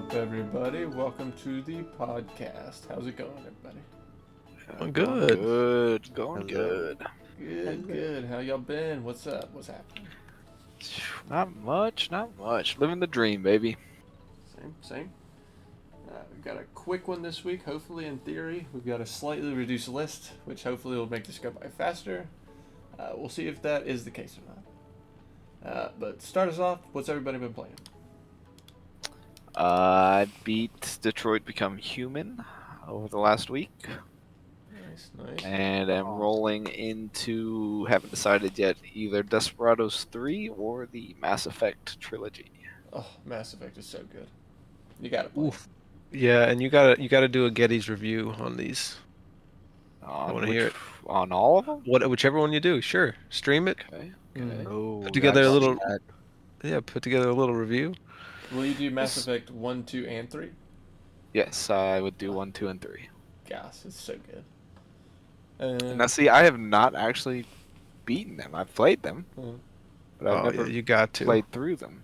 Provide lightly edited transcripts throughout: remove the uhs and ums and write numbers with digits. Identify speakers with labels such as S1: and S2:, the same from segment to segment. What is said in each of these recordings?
S1: up, everybody? Welcome to the podcast. How's it going, everybody?
S2: I'm
S3: Going
S2: good.
S3: good. Going
S2: Hello.
S3: good.
S1: Good, good. How y'all been? What's up? What's happening?
S3: Not much. Not much. Living the dream, baby.
S1: Same. We've got a quick one this week. Hopefully, in theory, we've got a slightly reduced list, which hopefully will make this go by faster. We'll see if that is the case or not. But start us off. What's everybody been playing?
S3: I beat Detroit Become Human over the last week,
S1: Nice.
S3: and I'm rolling into, haven't decided yet, either Desperados 3 or the Mass Effect trilogy.
S1: Oh, Mass Effect is so good. You gotta play.
S2: Oof. Yeah, and you gotta do a Getty's review on these. I want to hear it.
S3: On all of them?
S2: Whichever one you do, sure. Stream it.
S3: Okay.
S1: Mm.
S4: Oh,
S2: Put together a
S4: I've
S2: little.
S4: seen that.
S2: Yeah, put together a little review.
S1: Will you do Mass Effect 1, 2, and 3?
S3: Yes, I would do 1, 2, and 3.
S1: Gosh, it's so good.
S3: Now, see, I have not actually beaten them. I've played them,
S1: Mhm.
S3: but I've
S2: Oh
S3: never
S2: yeah, you got to.
S3: played through them.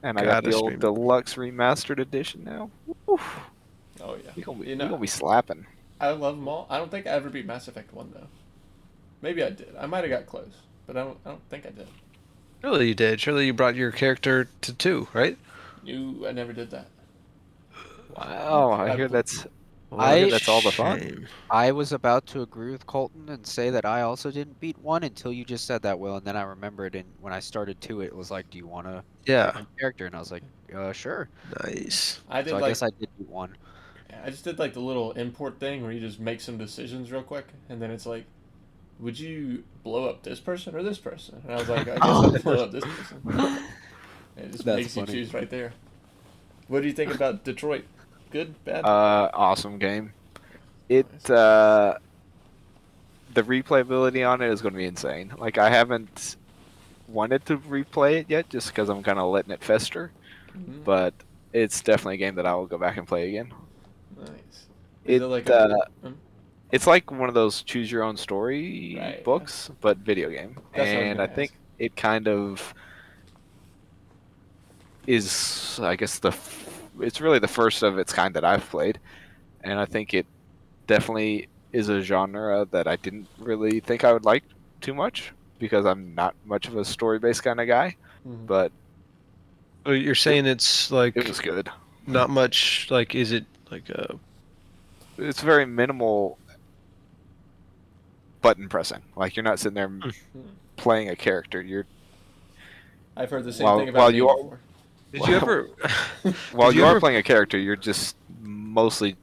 S3: And I got
S2: Gotta
S3: the
S2: stream
S3: old
S2: it.
S3: deluxe remastered edition now. Oof.
S1: Oh yeah.
S3: You gonna be,
S1: You know-
S3: you gonna be slapping.
S1: I love them all. I don't think I ever beat Mass Effect 1 though. Maybe I did. I might have got close, but I don't think I did.
S2: Surely you did. Surely you brought your character to 2, right?
S1: I never did that.
S3: Wow, I hear that's all the fun.
S2: Shame.
S4: I was about to agree with Colton and say that I also didn't beat one until you just said that, Will, and then I remembered, and when I started two, it was like, "Do you want to
S2: Yeah.
S4: my character?" And I was like, "Sure."
S2: Nice.
S1: I did
S4: So I
S1: like
S4: guess I did beat one.
S1: I just did like the little import thing where you just make some decisions real quick, and then it's like, would you blow up this person or this person? And I was like, I guess I'll blow up this person. And it just
S4: That's
S1: makes you
S4: funny.
S1: choose right there. What do you think about Detroit? Good, bad?
S3: Awesome game. It
S1: Nice.
S3: the replayability on it is gonna be insane. Like, I haven't wanted to replay it yet, just because I'm kind of letting it fester.
S1: Mhm.
S3: But it's definitely a game that I will go back and play again.
S1: Nice. Is
S3: It
S1: it like
S3: It's like one of those choose your own story
S1: Right.
S3: books, but video game.
S1: That's what I was
S3: And
S1: gonna
S3: I think it kind of is, I guess, it's really the first of its kind that I've played. And I think it definitely is a genre that I didn't really think I would like too much, because I'm not much of a story-based kind of guy.
S1: Mhm.
S3: But
S2: Oh, you're saying it's like
S3: it was good.
S2: not much. Like, is it like
S3: It's very minimal button pressing. Like, you're not sitting there playing a character. You're
S1: I've heard the same
S3: While-
S1: thing about
S3: while
S1: me
S3: you are-
S1: before.
S2: Did you ever?
S3: while
S2: Did
S3: you
S2: you
S3: are
S2: ever-
S3: playing a character, you're just mostly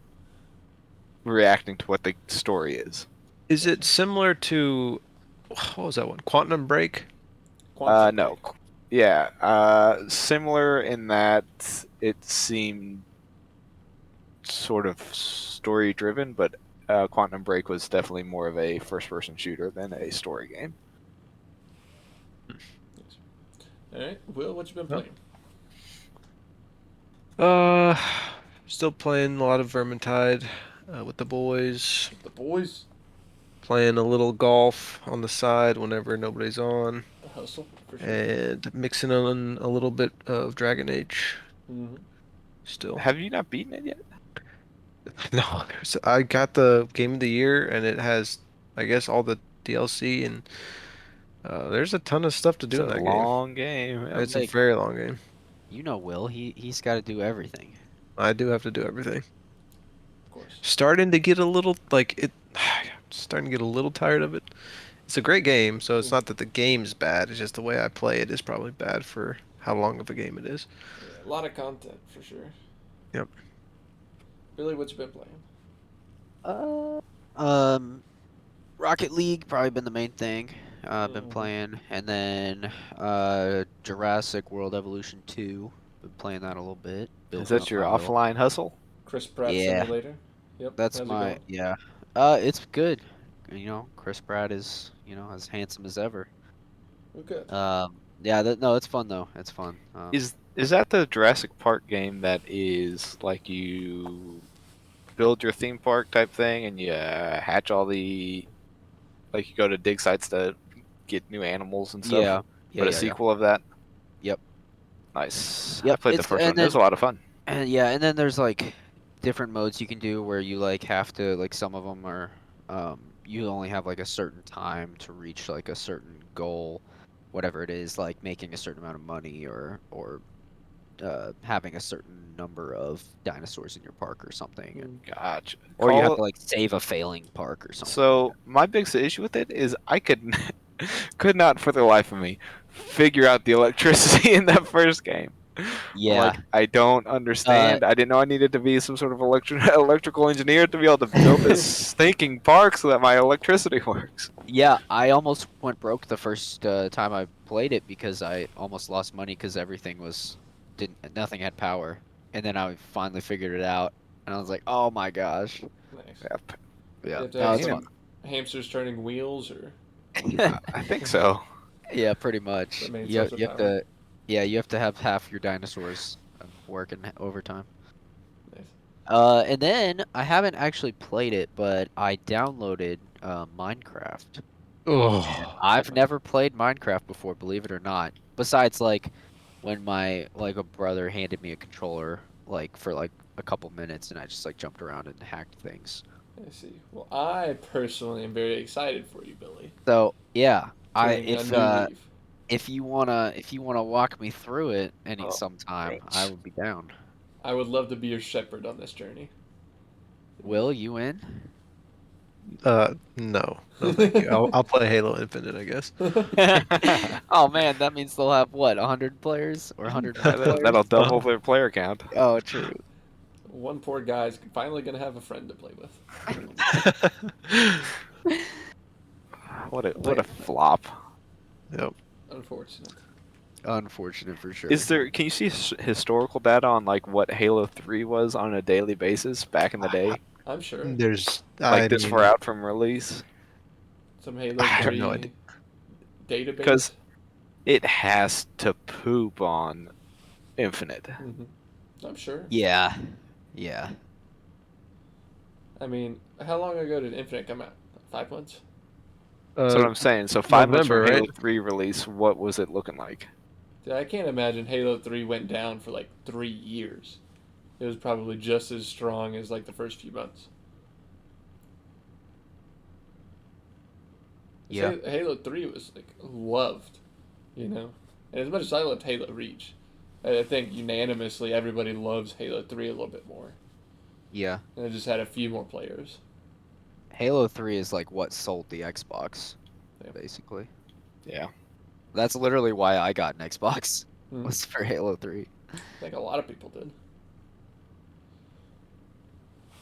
S3: reacting to what the story is.
S2: Is it similar to what was that one? Quantum Break?
S1: Quantum
S3: No.
S1: Break.
S3: Yeah, similar in that it seemed sort of story driven, but Quantum Break was definitely more of a first person shooter than a story game.
S1: All right, Will, what you been
S2: Nope.
S1: playing?
S2: Still playing a lot of Vermintide with the boys.
S1: The boys,
S2: Playing a little golf on the side whenever nobody's on,
S1: the hustle for sure.
S2: and mixing in a little bit of Dragon Age.
S1: Mm-hmm.
S2: Still,
S3: Have you not beaten it yet?
S2: no. I got the Game of the Year, and it has, I guess, all the DLC, and there's a ton of stuff to do in
S3: It's a
S2: that game.
S3: long game. Yeah.
S2: It's a
S4: Like-
S2: very long game.
S4: You know, Will, he's got to do everything.
S2: I do have to do everything.
S1: Of course.
S2: Starting to get a little like it. Starting to get a little tired of it. It's a great game, so it's not that the game's bad. It's just the way I play it is probably bad for how long of a game it is.
S1: Yeah, a lot of content for sure.
S2: Yep.
S1: Billy, what you been playing?
S4: Rocket League probably been the main thing I've been
S1: Mhm.
S4: playing, and then Jurassic World Evolution 2. Been playing that a little bit.
S3: Is
S4: building
S3: that
S4: up
S3: your
S4: my little-
S3: offline hustle?
S1: Chris Pratt
S4: Yeah.
S1: Simulator. Yep.
S4: That's
S1: how's it
S4: my
S1: going?
S4: yeah. It's good. You know, Chris Pratt is as handsome as ever.
S1: Well, good.
S4: Yeah. No, it's fun though. It's fun.
S3: Is that the Jurassic Park game that is like you build your theme park type thing, and you hatch all the, like, you go to dig sites to get new animals and stuff?
S4: Yeah.
S3: But a sequel of that?
S4: Yep.
S3: Nice.
S4: Yep,
S3: I played the
S4: it's-
S3: first
S4: and
S3: one. It was a
S4: then-
S3: lot of fun.
S4: And yeah, and then there's like different modes you can do where you like have to like some of them are you only have like a certain time to reach like a certain goal, whatever it is, like making a certain amount of money or having a certain number of dinosaurs in your park or something, and,
S3: Gotcha.
S4: or you have
S3: Call
S4: to like save a failing park or something.
S3: So my biggest issue with it is I could not for the life of me figure out the electricity in that first game. I'm
S4: Yeah.
S3: like, I don't understand. I didn't know I needed to be some sort of electrical engineer to be able to build this thinking park so that my electricity works.
S4: Yeah, I almost went broke the first time I played it because I almost lost money because everything nothing had power, and then I finally figured it out, and I was like, oh my gosh,
S1: Nice.
S3: Yep.
S1: You
S4: yeah,
S1: have to
S4: that
S1: have
S4: was
S1: some
S4: fun.
S1: hamsters turning wheels, or
S3: I think so.
S4: Yeah, pretty much.
S1: the main
S4: You
S1: source
S4: have,
S1: of
S4: you have
S1: power.
S4: to, yeah, you have to have half your dinosaurs working overtime.
S1: Nice.
S4: And then I haven't actually played it, but I downloaded Minecraft.
S2: Oh,
S4: I've never played Minecraft before, believe it or not. Besides, like, when a brother handed me a controller, like, for, like, a couple minutes, and I just, like, jumped around and hacked things.
S1: I see. Well, I personally am very excited for you, Billy.
S4: So, yeah,
S1: Turning a new leaf.
S4: if you wanna walk me through it
S3: Oh,
S4: sometime, I
S3: gross.
S4: would be down.
S1: I would love to be your shepherd on this journey.
S4: Will, you in?
S2: no, no, thank you. I'll play Halo Infinite, I guess.
S4: Oh man, that means they'll have what, 100 players or 150 players?
S3: That'll double their player count.
S4: Oh, true.
S1: One poor guy's finally gonna have a friend to play with.
S3: What a flop.
S2: Yep.
S1: Unfortunate.
S4: Unfortunate for sure.
S3: Is there? Can you see historical data on like what Halo 3 was on a daily basis back in the day?
S1: I'm sure.
S2: There's
S3: Like this far out from release?
S1: Some Halo
S2: I have
S1: 3
S2: no idea.
S1: database.
S3: Because it has to poop on Infinite.
S1: Mhm. I'm sure.
S4: Yeah. Yeah.
S1: I mean, how long ago did Infinite come out? 5 months?
S3: That's what I'm saying. So 5 months from
S2: November,
S3: Halo
S2: right?
S3: 3 release, what was it looking like?
S1: Dude, I can't imagine Halo 3 went down for like 3 years. It was probably just as strong as like the first few months.
S4: Yeah.
S1: Halo 3 was like loved, you know? And as much as I loved Halo Reach, I think unanimously everybody loves Halo 3 a little bit more.
S4: Yeah.
S1: And it just had a few more players.
S4: Halo 3 is like what sold the Xbox,
S1: Yeah.
S4: basically.
S3: Yeah.
S4: That's literally why I got an Xbox,
S1: Hmm.
S4: was for Halo 3.
S1: I think a lot of people did.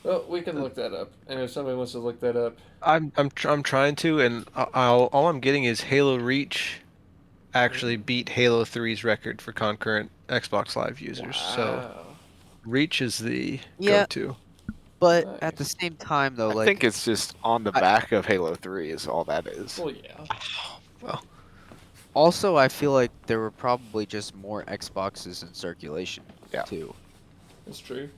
S1: Well, we can look that up. And if somebody wants to look that up,
S2: I'm trying to, and all I'm getting is Halo Reach actually beat Halo 3's record for concurrent Xbox Live users. So
S1: wow.
S2: Reach is the
S4: Yeah.
S2: go-to.
S4: But at the
S1: Nice.
S4: same time, though,
S3: I
S4: like,
S3: think it's just on the
S4: I-
S3: back of Halo 3 is all that is.
S1: Well, yeah.
S2: Well,
S4: also I feel like there were probably just more Xboxes in circulation,
S3: Yeah.
S4: too.
S1: That's true.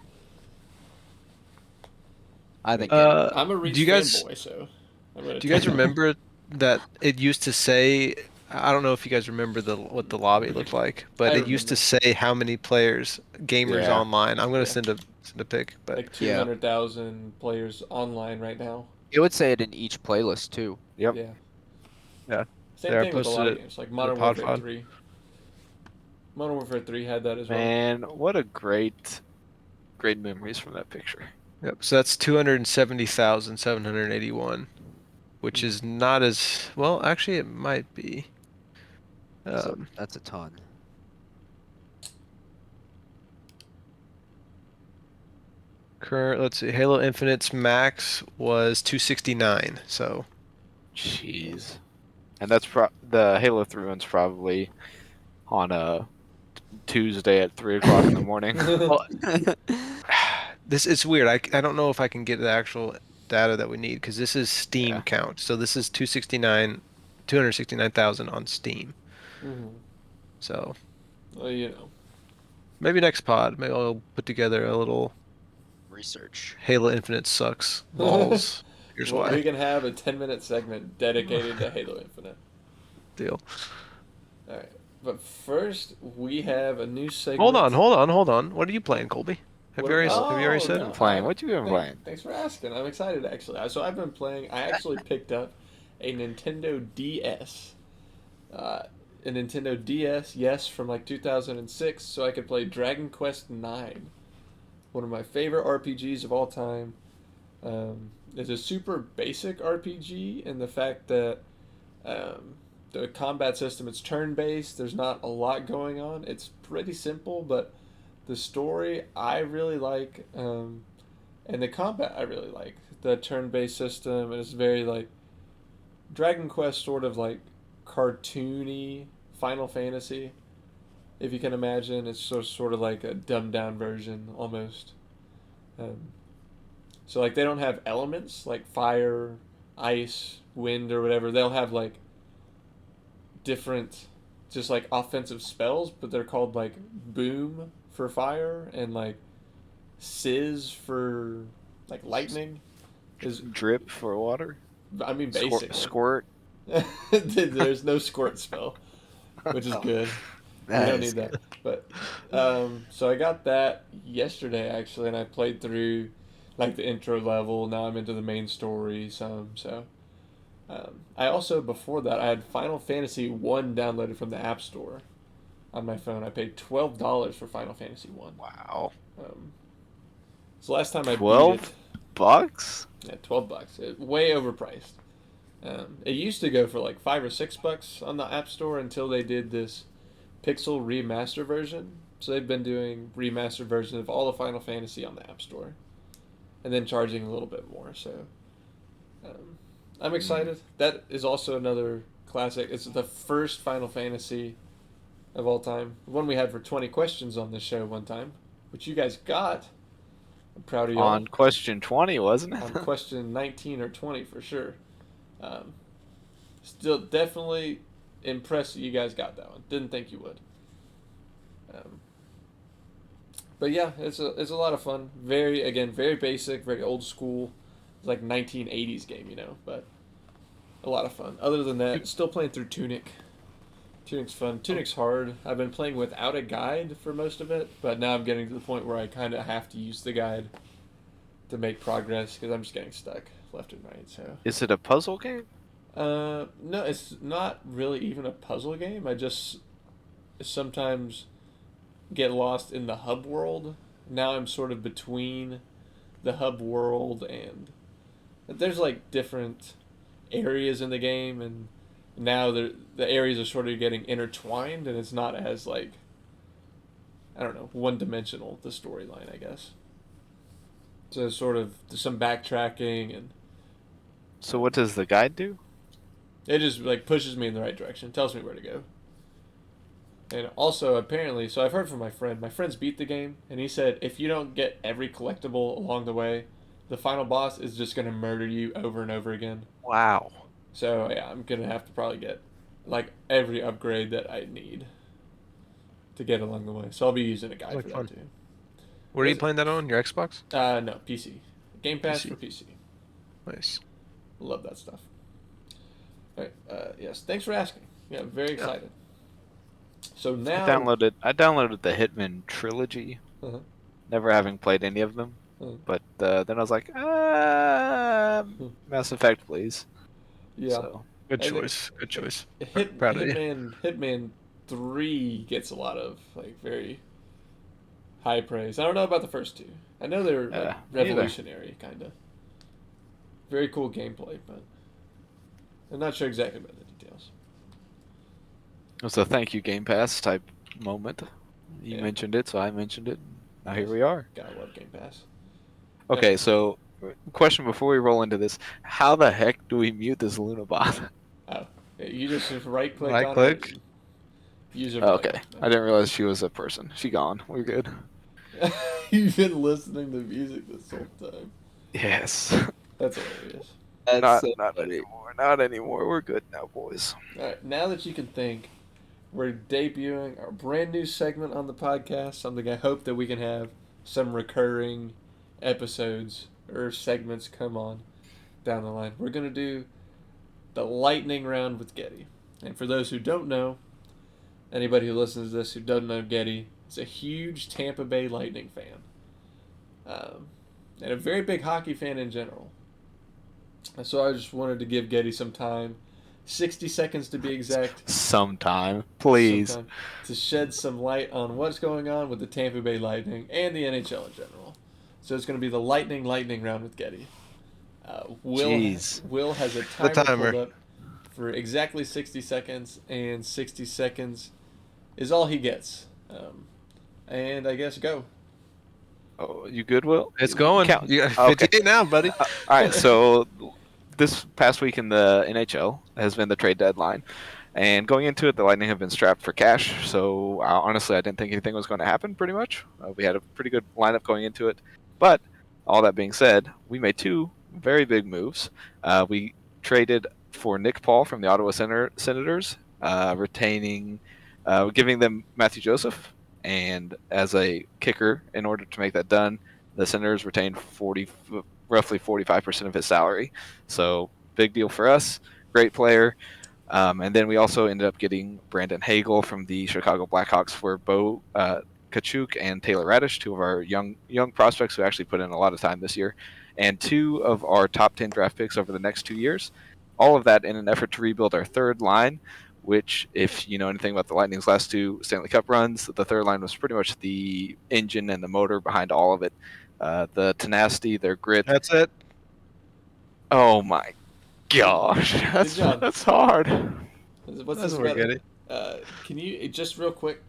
S4: I think.
S1: I'm a Reach
S2: do you guys
S1: fanboy, so I'm gonna
S2: do you guys
S1: tell
S2: remember that it used to say? I don't know if you guys remember what the lobby looked like, but
S1: I
S2: it used to
S1: remember.
S2: say how many players, gamers
S3: Yeah.
S2: online. I'm gonna
S1: Yeah.
S2: send a pic, but
S1: Like
S4: Yeah.
S1: 200,000 players online right now.
S4: It would say it in each playlist, too.
S3: Yep.
S1: Yeah.
S2: Yeah.
S1: Same
S2: There, I
S1: thing with a lot
S2: posted
S1: of
S2: it
S1: games, like
S2: the
S1: Modern
S2: pod
S1: Warfare
S2: pod.
S1: 3. Modern Warfare 3 had that as well.
S3: Man, what a great memories from that picture.
S2: Yep. So that's 270,781, which is not as well. Actually, it might be.
S4: So that's a ton.
S2: Current. Let's see. Halo Infinite's max was 269. So
S3: Jeez. And that's the Halo 3 one's probably on a Tuesday at 3 o'clock in the morning.
S4: Well,
S2: this it's weird. I don't know if I can get the actual data that we need because this is Steam
S3: Yeah.
S2: count. So this is 269,000 on Steam.
S1: Mhm.
S2: So
S1: Well, you know.
S2: maybe next pod, maybe I'll put together a little
S4: research.
S2: Halo Infinite sucks balls. Here's
S1: Well,
S2: why.
S1: we can have a 10-minute segment dedicated to Halo Infinite.
S2: Deal.
S1: All right. But first, we have a new segment.
S2: Hold on. What are you playing, Colby? Have you already said?
S1: no,
S3: Playing? What you been playing?
S1: Thanks for asking. I'm excited actually. So I've been playing. I actually picked up a Nintendo DS. A Nintendo DS, yes, from like 2006, so I could play Dragon Quest IX, one of my favorite RPGs of all time. It's a super basic RPG in the fact that the combat system, it's turn-based. There's not a lot going on. It's pretty simple, but the story I really like, and the combat I really like. The turn-based system is very like Dragon Quest, sort of like cartoony Final Fantasy, if you can imagine. It's sort of like a dumbed down version almost. Um, so like they don't have elements like fire, ice, wind, or whatever. They'll have like different, just like offensive spells, but they're called like boom for fire and like sizz for like lightning. Is
S3: Drip for water.
S1: I mean basic.
S3: Squirt.
S1: There's no squirt spell, which is good. We don't need that. But so I got that yesterday actually, and I played through like the intro level. Now I'm into the main story some. So I also, before that, I had Final Fantasy 1 downloaded from the App Store on my phone. I paid $12 for Final Fantasy 1.
S3: Wow.
S1: So last time I beat
S3: 12
S1: it,
S3: bucks?
S1: yeah, $12. Way overpriced. It used to go for like $5 or $6 on the App Store until they did this Pixel remaster version. So they've been doing remastered versions of all the Final Fantasy on the App Store, and then charging a little bit more. So I'm excited. That is also another classic. It's the first Final Fantasy of all time. One we had for 20 questions on this show one time, which you guys got. I'm proud of you.
S3: On question 20, wasn't it?
S1: On question 19 or 20 for sure. Still definitely impressed that you guys got that one. Didn't think you would. But yeah, it's a lot of fun. Very basic, very old school. It's like 1980s game, but a lot of fun. Other than that, still playing through Tunic. Tunic's fun. Tunic's hard. I've been playing without a guide for most of it, but now I'm getting to the point where I kind of have to use the guide to make progress because I'm just getting stuck left and right. So
S3: Is it a puzzle game?
S1: no, it's not really even a puzzle game. I just sometimes get lost in the hub world. Now I'm sort of between the hub world and there's like different areas in the game, and now the areas are sort of getting intertwined, and it's not as like, I don't know, one dimensional, the storyline, I guess. So sort of some backtracking, and
S3: So what does the guide do?
S1: it just like pushes me in the right direction, tells me where to go. And also apparently, so I've heard from my friend. My friend's beat the game, and he said if you don't get every collectible along the way, the final boss is just gonna murder you over and over again.
S2: Wow.
S1: So yeah, I'm gonna have to probably get like every upgrade that I need to get along the way. So I'll be using a guide
S2: Like
S1: for
S2: fun.
S1: that too.
S2: Where are you
S1: Is it-
S2: playing that on? Your Xbox?
S1: No, PC. Game Pass
S2: PC.
S1: for PC.
S2: Nice.
S1: Love that stuff. All right. Yes. Thanks for asking. Yeah, very excited. So now.
S3: I downloaded the Hitman trilogy,
S1: Uh-huh.
S3: never having played any of them.
S1: Uh-huh.
S3: But then I was like, Mass Effect, please.
S1: Yeah.
S3: So,
S2: Good
S1: I think-
S2: choice. Good choice.
S1: Hitman,
S2: of you.
S1: Hitman 3 gets a lot of like very high praise. I don't know about the first two. I know they're like,
S3: Me neither.
S1: revolutionary, kind of. Very cool gameplay, but I'm not sure exactly about the details.
S3: it was a thank you Game Pass type moment. You
S1: Yeah.
S3: mentioned it, so I mentioned it. Now here we are.
S1: Gotta love Game Pass.
S3: Okay, so question before we roll into this: how the heck do we mute this Lunabot?
S1: Oh, yeah, you just right click
S2: Right
S1: on
S2: click.
S1: it. and User
S3: Oh,
S1: play.
S3: okay, I didn't realize she was a person. She gone. We're good.
S1: You've been listening to music this whole time.
S3: Yes.
S1: That's hilarious.
S3: Not anymore. Not anymore. We're good now, boys.
S1: All right, now that you can think, we're debuting our brand new segment on the podcast, something I hope that we can have some recurring episodes or segments come on down the line. We're going to do the lightning round with Getty. And for those who don't know, anybody who listens to this who doesn't know Getty, is a huge Tampa Bay Lightning fan. and a very big hockey fan in general. So I just wanted to give Getty some time, 60 seconds to be exact,
S3: Sometime, please.
S1: sometime, to shed some light on what's going on with the Tampa Bay Lightning and the NHL in general. So it's going to be the lightning round with Getty.
S3: Jeez.
S1: Will has a
S2: The
S1: timer
S2: timer.
S1: pulled up for exactly 60 seconds, and 60 seconds is all he gets. And I guess go.
S3: Oh, you good, Will?
S2: It's going.
S3: Count.
S2: You got
S3: Okay.
S2: 58 now, buddy.
S3: All right, so this past week in the NHL has been the trade deadline. And going into it, the Lightning have been strapped for cash. So honestly, I didn't think anything was going to happen pretty much. We had a pretty good lineup going into it. But all that being said, we made two very big moves. We traded for Nick Paul from the Ottawa Senators, retaining, giving them Matthew Joseph. And as a kicker, in order to make that done, the Senators retained roughly 45% of his salary. So big deal for us. Great player. And then we also ended up getting Brandon Hagel from the Chicago Blackhawks for Bo Kachuk and Taylor Radish, two of our young prospects who actually put in a lot of time this year, and two of our top 10 draft picks over the next 2 years. All of that in an effort to rebuild our third line, which, if you know anything about the Lightning's last two Stanley Cup runs, the third line was pretty much the engine and the motor behind all of it. The tenacity, their grit.
S2: That's it.
S3: Oh my gosh,
S1: job.
S3: that's hard.
S1: What's
S2: That's
S1: this
S2: where we
S1: about?
S2: get it.
S1: Can you just real quick?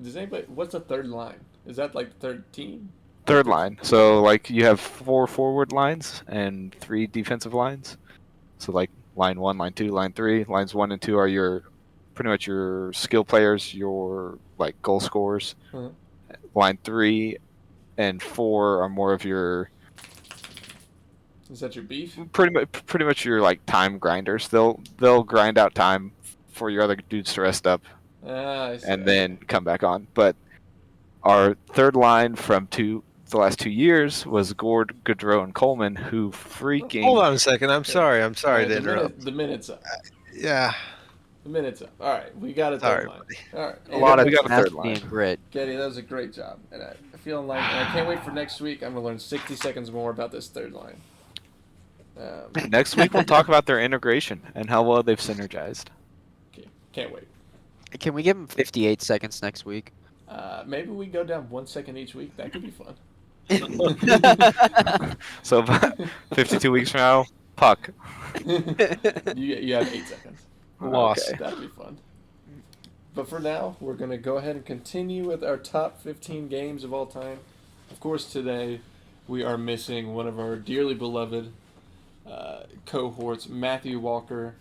S1: Does anybody? What's the third line? Is that like the third team?
S3: Third line. So like you have 4 forward lines and 3 defensive lines. So like line 1, line 2, line 3. Lines 1 and 2 are your pretty much your skill players, your like goal scorers.
S1: Uh-huh.
S3: Line 3 and 4 are more of your
S1: Is that your beef?
S3: pretty much your like time grinders. They'll grind out time for your other dudes to rest up
S1: I see.
S3: and then come back on. But our third line from the last 2 years was Gord, Gaudreau, and Coleman, who freaking
S2: Hold on a second. I'm sorry. I'm
S1: All
S2: sorry
S1: right,
S2: to
S1: the
S2: interrupt.
S1: the minute's up.
S2: Yeah.
S1: The minute's up. All right, we got a
S2: Sorry,
S1: third line.
S2: buddy.
S1: All right,
S3: A lot of
S4: We got
S3: a third
S4: tenacity
S3: line.
S4: and grit.
S1: Getty, that was a great job, and I feel like, and I can't wait for next week. I'm gonna learn 60 seconds more about this third line.
S3: Next week we'll talk about their integration and how well they've synergized.
S1: Okay, can't wait.
S4: Can we give him 58 seconds next week?
S1: Maybe we go down 1 second each week. That could be fun.
S3: So 52 weeks from now, puck.
S1: you have 8 seconds.
S2: Lost.
S3: Okay.
S1: That'd be fun. But for now, we're going to go ahead and continue with our top 15 games of all time. Of course, today we are missing one of our dearly beloved cohorts, Matthew Walker.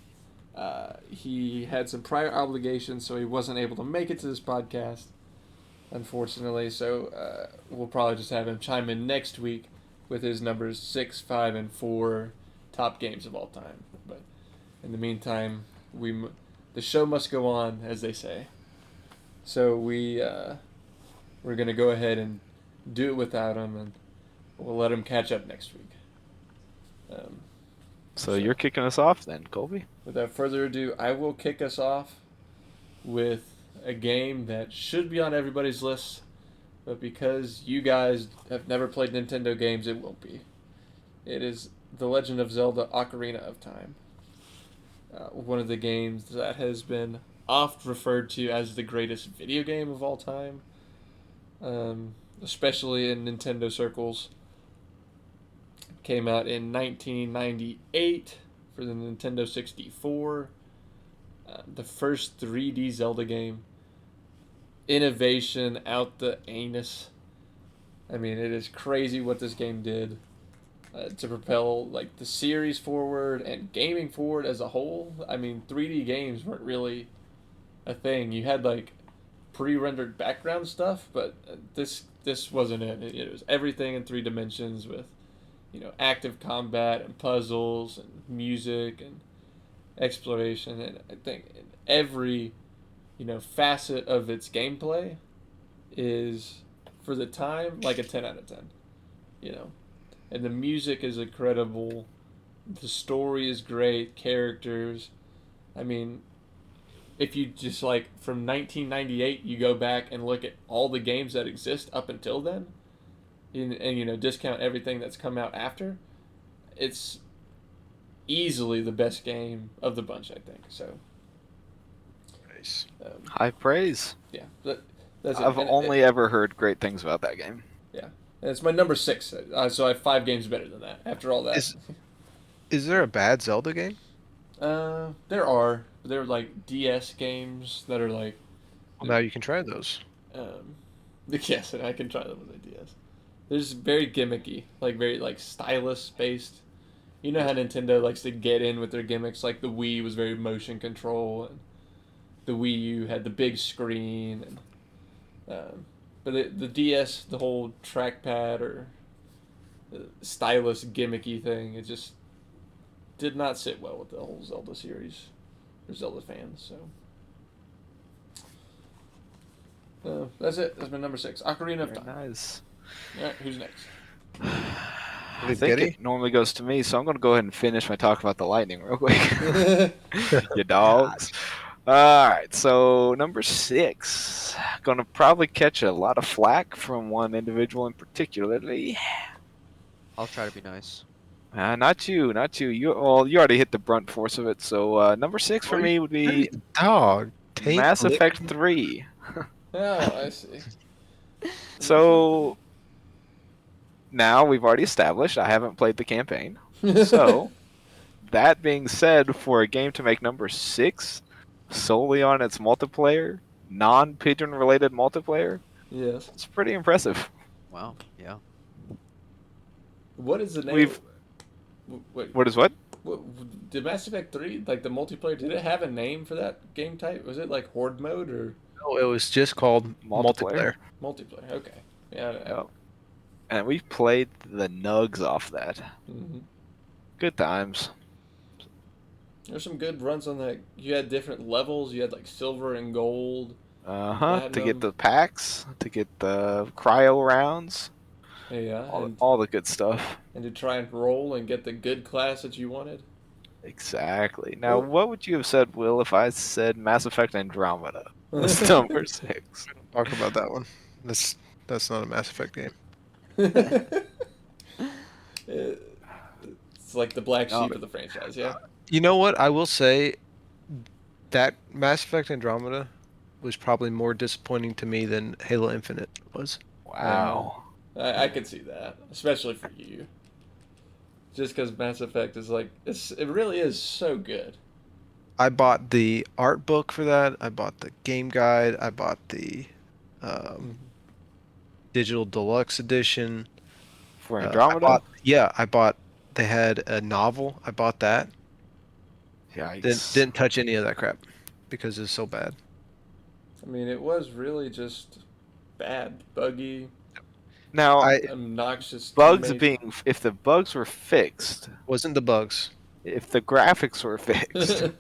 S1: He had some prior obligations, so he wasn't able to make it to this podcast, unfortunately. So we'll probably just have him chime in next week with his numbers 6, 5, and 4 top games of all time. But in the meantime, the show must go on, as they say. So we're gonna go ahead and do it without him, and we'll let him catch up next week.
S3: So you're kicking us off then, Colby?
S1: Without further ado, I will kick us off with a game that should be on everybody's list, but because you guys have never played Nintendo games, it won't be. It is The Legend of Zelda: Ocarina of Time. One of the games that has been oft referred to as the greatest video game of all time, especially in Nintendo circles. Came out in 1998 for the Nintendo 64. The first 3D Zelda game. Innovation out the anus. I mean, it is crazy what this game did to propel like the series forward and gaming forward as a whole. I mean, 3D games weren't really a thing. You had like pre-rendered background stuff, but this wasn't it. It was everything in 3 dimensions with, you know, active combat and puzzles and music and exploration, and I think every, you know, facet of its gameplay is, for the time, like a 10 out of 10, you know. And the music is incredible, the story is great, characters. I mean, if you just like from 1998 you go back and look at all the games that exist up until then, and discount everything that's come out after, it's easily the best game of the bunch, I think. So,
S2: Nice.
S3: High praise.
S1: yeah, that's it.
S3: I've
S1: And
S3: only ever heard great things about that game.
S1: yeah, and it's my number 6. So I have 5 games better than that. After all that,
S2: Is there a bad Zelda game?
S1: they're like DS games that are like,
S2: Well, now you can try those.
S1: yes, and I can try them with a DS. They're just very gimmicky, like very like stylus based. You know how Nintendo likes to get in with their gimmicks. Like the Wii was very motion control, and the Wii U had the big screen, and the DS, the whole trackpad or stylus gimmicky thing, it just did not sit well with the whole Zelda series or Zelda fans. So that's it. That's my number 6, Ocarina of
S3: Very
S1: Time.
S3: nice.
S1: All right, who's next?
S3: I think it normally goes to me, so I'm going to go ahead and finish my talk about the Lightning real quick. You dogs. Alright, so number 6. Gonna probably catch a lot of flack from one individual in particularly.
S4: I'll try to be nice.
S3: Not you. You already hit the brunt force of it. So number 6 for me would be
S2: Dog. Taint
S3: Mass
S2: Lip-
S3: Effect 3.
S1: Oh, I see.
S3: So now we've already established I haven't played the campaign. So that being said, for a game to make number 6 solely on its multiplayer, non-pigeon related multiplayer,
S1: Yes.
S3: it's pretty impressive.
S4: Wow. Yeah.
S1: What is the name?
S3: We've-
S1: Wait,
S3: What is what?
S1: did Mass Effect 3, like the multiplayer, did it have a name for that game type? Was it like Horde mode or
S2: No, it was just called
S3: Multiplayer.
S2: multiplayer.
S1: multiplayer? Okay. Yeah.
S3: Yep. And we've played the nugs off that.
S1: Mm-hmm.
S3: Good times.
S1: There's some good runs on that. You had different levels. You had like silver and gold.
S3: To
S1: Platinum.
S3: get the packs, to get the cryo rounds,
S1: Yeah.
S3: all the good stuff.
S1: And to try and roll and get the good class that you wanted.
S3: Exactly. Now,
S1: Well-
S3: what would you have said, Will, if I said Mass Effect Andromeda was number 6?
S2: Talk about that one. That's not a Mass Effect game.
S1: It's like the black
S4: No.
S1: sheep of the franchise, yeah.
S2: You know what? I will say that Mass Effect Andromeda was probably more disappointing to me than Halo Infinite was.
S3: Wow.
S1: I could see that, especially for you. Just because Mass Effect is like it really is so good.
S2: I bought the art book for that. I bought the game guide. I bought the digital deluxe edition.
S3: For
S2: I
S3: Andromeda?
S2: bought. They had a novel. I bought that.
S3: Yikes.
S2: Didn't touch any of that crap because it's so bad.
S1: I mean, it was really just bad, buggy,
S3: Now,
S1: obnoxious.
S3: bugs
S1: teammates.
S3: being... If the bugs were fixed,
S2: Wasn't the bugs.
S3: if the graphics were fixed,
S2: It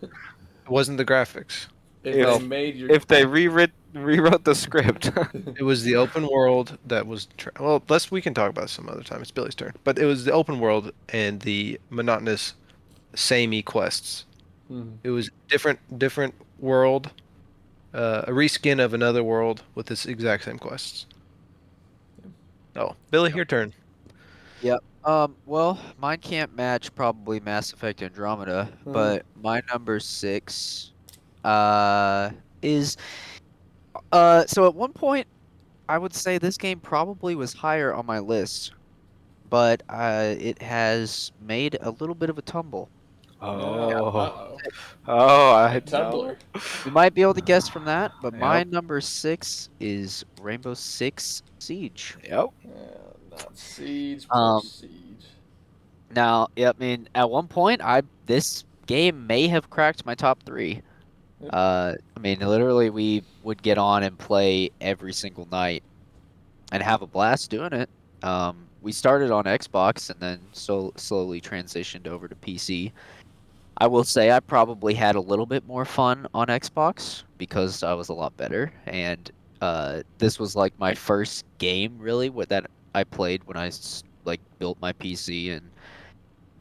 S2: wasn't the graphics.
S1: if
S3: if-
S1: they made your
S3: if they rewrote the script...
S2: It was the open world that was. Well, we can talk about it some other time. It's Billy's turn. But it was the open world and the monotonous, samey quests.
S1: Mhm.
S2: It was different world, a reskin of another world with this exact same quests. Oh, Billy, your turn.
S4: Well, mine can't match probably Mass Effect Andromeda, but my number 6 is so at one point I would say this game probably was higher on my list, but it has made a little bit of a tumble.
S1: Uh-oh.
S3: I
S1: Tumblr.
S4: You might be able to guess from that, but my
S3: Yep.
S4: number 6 is Rainbow Six Siege.
S3: Yep.
S1: Not Siege,
S4: Um,
S1: Siege.
S4: Now, yeah, I mean, at one point, this game may have cracked my top 3.
S1: Yep.
S4: I mean, literally, we would get on and play every single night, and have a blast doing it. We started on Xbox and then slowly transitioned over to PC. I will say I probably had a little bit more fun on Xbox because I was a lot better, and this was like my first game really that I played when I built my PC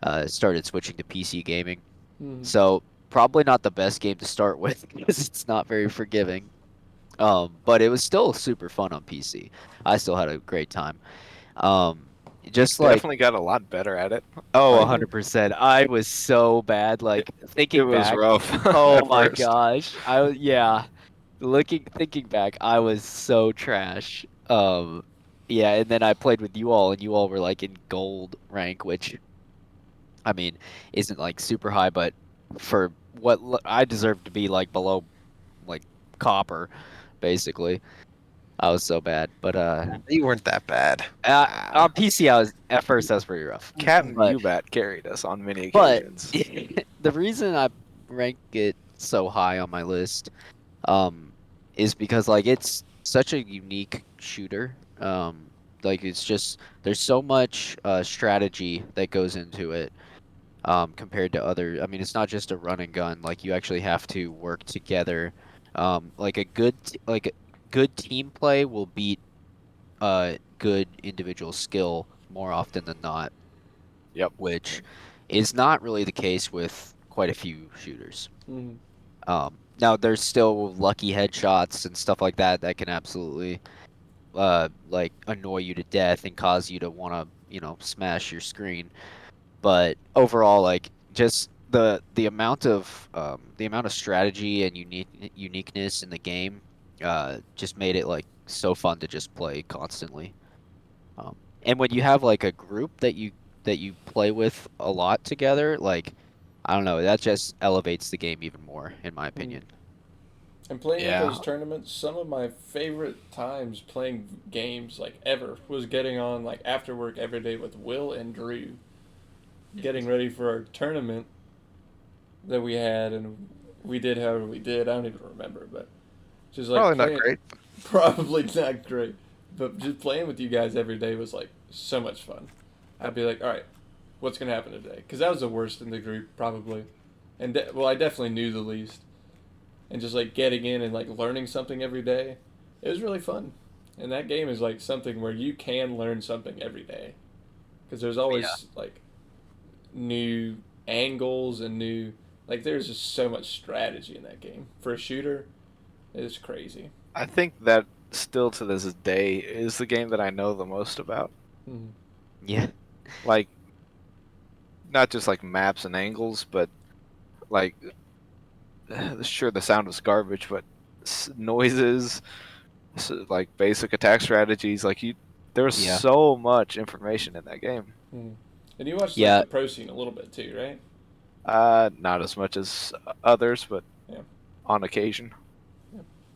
S4: and started switching to PC gaming.
S1: Mhm.
S4: So probably not the best game to start with because it's not very forgiving. But it was still super fun on PC. I still had a great time. Um, just like
S3: Definitely got a lot better at it.
S4: oh,
S3: Like,
S4: 100%. I was so bad.
S3: it,
S4: Like
S3: it
S4: thinking
S3: was
S4: back.
S3: rough
S4: Oh
S3: at
S4: my
S3: first.
S4: gosh. Yeah. Thinking back, I was so trash. Yeah, and then I played with you all, and you all were like in gold rank, which I mean isn't like super high, but for what I deserve to be like below like copper, basically. I was so bad, but
S2: You weren't that bad.
S3: Ah,
S4: on PC I was at first I was pretty rough,
S3: Captain
S4: but
S3: Ubat carried us on many
S4: but
S3: occasions.
S4: the reason I rank it so high on my list um, is because like it's such a unique shooter. Like it's just there's so much strategy that goes into it compared to other. I mean, it's not just a run and gun. Like you actually have to work together. Like like a good team play will beat good individual skill more often than not,
S3: Yep.
S4: which is not really the case with quite a few shooters.
S1: Mhm.
S4: Now there's still lucky headshots and stuff like that that can absolutely like annoy you to death and cause you to want to, smash your screen. But overall, like just the amount of strategy and uniqueness in the game just made it like so fun to just play constantly. And when you have like a group that you play with a lot together, like I don't know, that just elevates the game even more, in my
S1: Mm.
S4: opinion.
S1: And playing at
S3: Yeah.
S1: those tournaments, some of my favorite times playing games like ever was getting on like after work every day with Will and Drew, getting ready for our tournament that we had, and we did however we did. I don't even remember, but just like
S2: Probably not
S1: playing,
S2: great.
S1: probably not great, but just playing with you guys every day was like so much fun. I'd be like, all right, what's gonna happen today? Because I was the worst in the group probably, and well, I definitely knew the least, and just like getting in and like learning something every day, it was really fun. And that game is like something where you can learn something every day, because there's
S4: Yeah.
S1: always like new angles and new like there's just so much strategy in that game for a shooter. It's crazy.
S3: I think that still to this day is the game that I know the most about.
S1: Mhm.
S4: Yeah.
S3: Like, not just like maps and angles, but like, sure, the sound was garbage, but noises, like basic attack strategies, like there was
S4: Yeah.
S3: so much information in that game.
S1: Mhm. And you watched like
S4: Yeah.
S1: the pro scene a little bit too, right?
S3: Not as much as others, but
S1: Yeah.
S3: on occasion.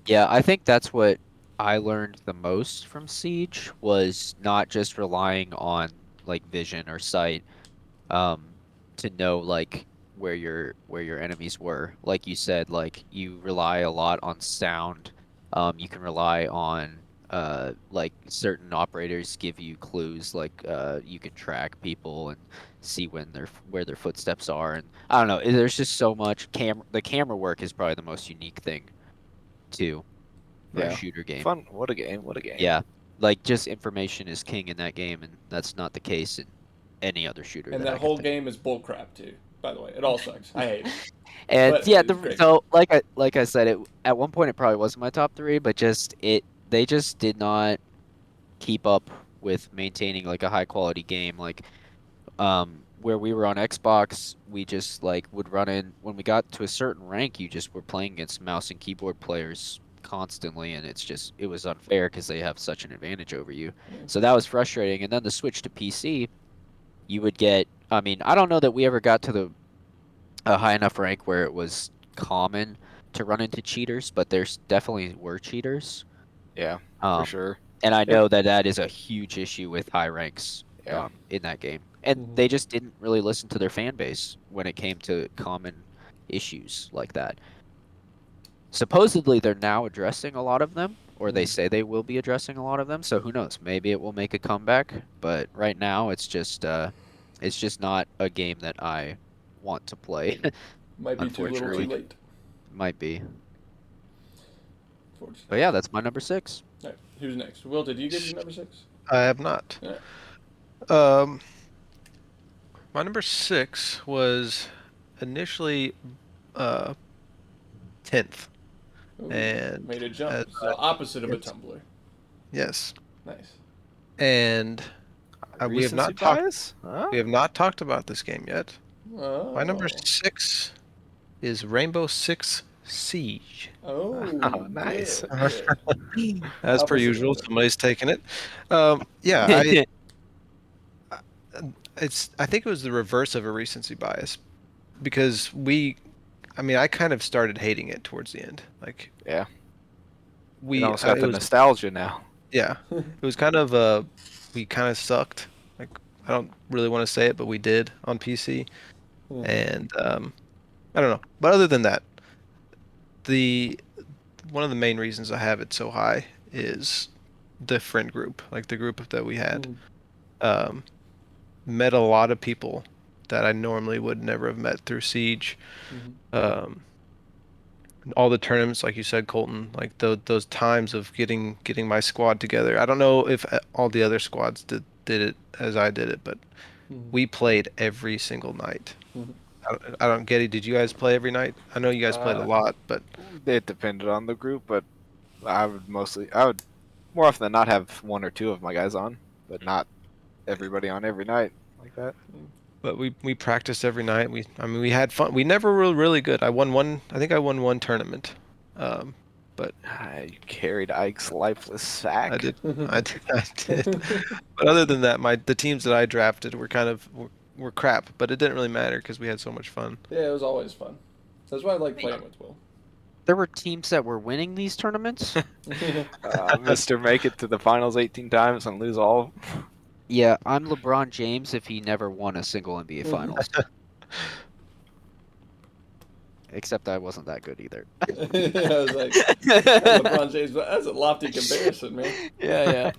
S4: Yeah, I think that's what I learned the most from Siege was not just relying on like vision or sight um to know like where your enemies were. Like you said, like you rely a lot on sound. You can rely on like certain operators give you clues like you can track people and see where their footsteps are, and I don't know, there's just so much the camera work is probably the most unique thing too for a
S3: Yeah.
S4: shooter game.
S3: Fun. What a game. What a game.
S4: Yeah. Like just information is king in that game, and that's not the case in any other shooter
S1: And
S4: that
S1: that
S4: I can
S1: whole
S4: think.
S1: game is bullcrap too. By the way, it all sucks. I hate it,
S4: And
S1: but
S4: yeah,
S1: it's great.
S4: so like I said, it at one point it probably wasn't my top three, but just they just did not keep up with maintaining like a high quality game. Like where we were on Xbox, we just like would run in when we got to a certain rank, you just were playing against mouse and keyboard players constantly, and it was unfair because they have such an advantage over you.
S1: Yeah.
S4: So that was frustrating. And then the switch to PC, you would get. I mean, I don't know that we ever got to the a high enough rank where it was common to run into cheaters, but there's definitely were cheaters.
S3: Yeah, for
S4: Um,
S3: sure.
S4: and I
S3: It,
S4: know that that is a huge issue with high ranks
S3: yeah.
S4: in that game. And
S1: Mhm.
S4: they just didn't really listen to their fan base when it came to common issues like that. Supposedly, they're now addressing a lot of them, or they
S1: Mhm.
S4: say they will be addressing a lot of them. So who knows? Maybe it will make a comeback. But right now, it's just not a game that I want to play.
S1: Might be too little, too
S4: Unfortunately,
S1: late.
S4: might be.
S1: Unfortunately.
S4: But yeah, that's my number 6.
S1: All right, who's next? Will, did you get your number 6?
S2: I have not.
S1: All right.
S2: My number 6 was initially uh 10th,
S1: Ooh,
S2: and
S1: made a jump.
S2: as
S1: It's the opposite of a
S2: yes,
S1: tumbler.
S2: yes,
S1: Nice.
S2: and We have
S3: Recency
S2: not talked.
S3: bias? Huh?
S2: We have not talked about this game yet. My number
S1: Oh.
S2: 6 is Rainbow Six Siege.
S1: Oh,
S3: Oh, nice.
S1: good, good.
S2: As per
S1: Opposite
S2: usual,
S1: of it.
S2: somebody's taking it. Yeah, I- I think it was the reverse of a recency bias because I kind of started hating it towards the end. Like
S3: Yeah. It almost got
S2: it
S3: the
S2: was,
S3: nostalgia now.
S2: yeah, it was kind of we kind of sucked. Like I don't really want to say it, but we did on PC,
S1: Hmm.
S2: and I don't know. But other than that, the one of the main reasons I have it so high is the friend group, like the group that we had.
S1: Hmm.
S2: Um, Met a lot of people that I normally would never have met through Siege.
S1: Mhm.
S2: All the tournaments, like you said, Colton, like those times of getting my squad together. I don't know if all the other squads did it as I did it, but
S1: Mhm.
S2: we played every single night.
S1: Mhm.
S2: I don't get it. Did you guys play every night? I know you guys played a lot, but
S3: It depended on the group, but I would more often than not have one or two of my guys on, but not everybody on every night like that.
S2: we practiced every night. We had fun. We never were really good. I won one. I think I won one tournament. But
S3: I carried Ike's lifeless sack.
S2: I did. I did. I did. But other than that, the teams that I drafted were crap. But it didn't really matter because we had so much fun.
S1: Yeah, it was always fun. That's why I like playing with Will.
S4: There were teams that were winning these tournaments.
S3: Mr. Make it to the finals 18 times and lose all.
S4: Yeah, I'm LeBron James if he never won a single NBA Finals. Except I wasn't that good either.
S1: Yeah, I was like, LeBron James, but that's a lofty comparison, man.
S4: Yeah.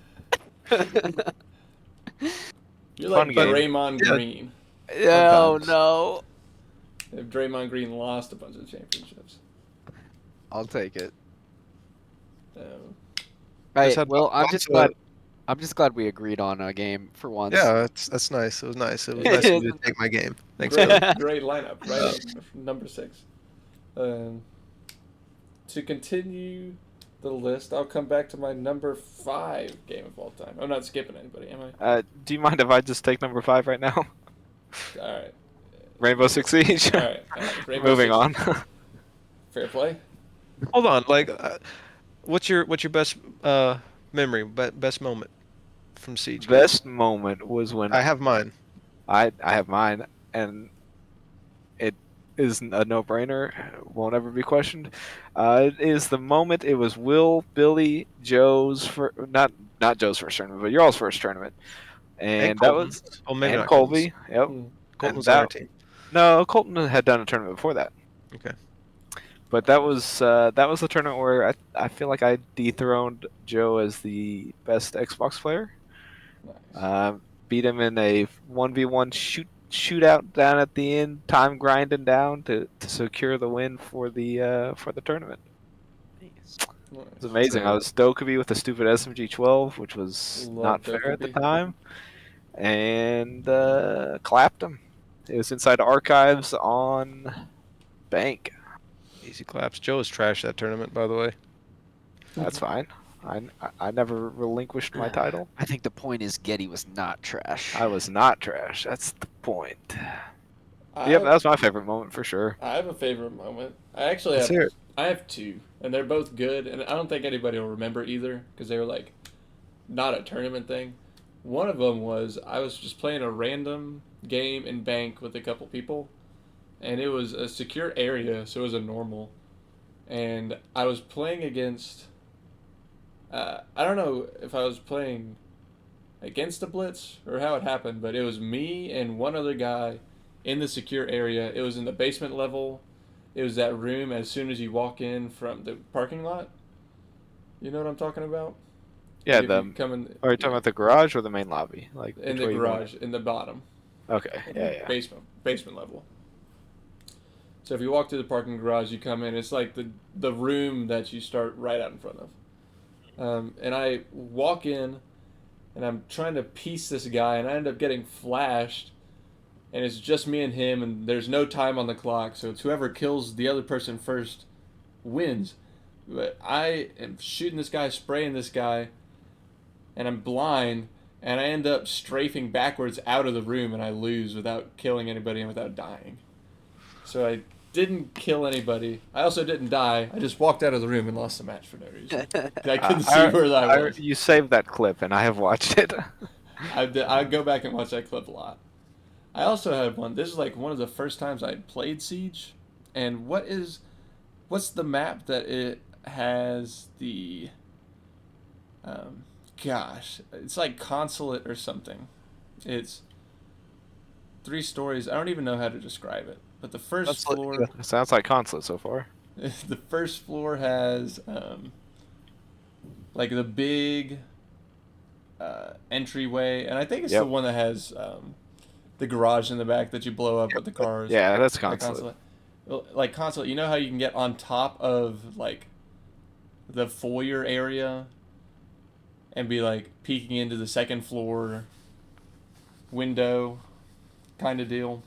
S1: You're
S3: Fun
S1: like
S3: game.
S1: Draymond
S2: Yeah.
S1: Green.
S4: Oh
S1: Sometimes.
S4: no.
S1: If Draymond Green lost a bunch of championships.
S4: I'll take it.
S1: Um,
S4: Right.
S2: had
S4: Well, I'm
S2: lots
S4: just
S2: of-
S4: glad. I'm just glad we agreed on a game for once.
S2: Yeah, that's nice. It was nice. It was nice of you to take my game. Thanks,
S1: great,
S2: Billy.
S1: great lineup, right? Number 6. To continue the list, I'll come back to my number 5 game of all time. I'm not skipping anybody, am I?
S3: Do you mind if I just take number 5 right now?
S1: All right.
S3: Rainbow Six Siege.
S1: All right. Rainbow
S3: Moving
S1: Six-
S3: on.
S1: Fair play.
S2: Hold on. Like, what's your best memory, best moment from Siege?
S3: Best moment was when
S2: I have mine.
S3: I have mine, and it is a no-brainer. Won't ever be questioned. It is the moment. It was Will, Billy, Joe's for not Joe's first tournament, but your all's first tournament, and that
S2: Colton.
S3: was
S2: Oh, maybe
S3: and
S2: not
S3: Colby. Yep.
S1: Hmm.
S2: Colton's
S3: and
S2: on our
S3: that-
S2: team.
S3: No, Colton had done a tournament before that.
S2: Okay.
S3: But that was the tournament where I feel like I dethroned Joe as the best Xbox player.
S1: Nice.
S3: Beat him in a 1v1 shootout down at the end, time grinding down to secure the win for the tournament.
S1: Nice.
S3: It was amazing. I was Dokkaebi with the stupid SMG-12, which was
S1: Love
S3: not fair at the
S1: Dokkaebi.
S3: time, and clapped him. It was inside archives on Bank.
S2: Easy claps. Joe was trash that tournament, by the way.
S3: That's fine. I never relinquished my title.
S4: I think the point is Getty was not trash.
S3: I was not trash. That's the point.
S1: I
S3: Yep, that was my favorite moment for sure.
S1: I have a favorite moment. I actually
S3: Let's
S1: have.
S3: hear it.
S1: I have 2, and they're both good, and I don't think anybody will remember either because they were like, not a tournament thing. One of them was I was just playing a random game in Bank with a couple people, and it was a secure area, so it was a normal, and I was playing against. I don't know if I was playing against a blitz or how it happened, but it was me and one other guy in the secure area. It was in the basement level. It was that room as soon as you walk in from the parking lot. You know what I'm talking about?
S3: Yeah,
S1: If you come in,
S3: are you talking about the garage or the main lobby? Like
S1: in
S3: which
S1: the
S3: way you want
S1: garage, in the bottom.
S3: it? Okay, yeah.
S1: Basement level. So if you walk to the parking garage, you come in. It's like the room that you start right out in front of. And I walk in, and I'm trying to piece this guy, and I end up getting flashed, and it's just me and him, and there's no time on the clock, so it's whoever kills the other person first wins. But I am shooting this guy, spraying this guy, and I'm blind, and I end up strafing backwards out of the room, and I lose without killing anybody and without dying. So I didn't kill anybody. I also didn't die. I just walked out of the room and lost the match for no reason. 'Cause I couldn't see where I was.
S3: You saved that clip, and I have watched it.
S1: I go back and watch that clip a lot. I also had one. This is like one of the first times I played Siege. And what's the map that it has the gosh, it's like Consulate or something. It's 3 stories. I don't even know how to describe it. But the first floor
S3: It sounds like Consulate so far.
S1: the first floor has like the big entryway, and I think it's the one that has the garage in the back that you blow up with the cars.
S3: Yeah, that's
S1: Like
S3: Consulate.
S1: Like Consulate, you know how you can get on top of like the foyer area and be like peeking into the second floor window kind of deal.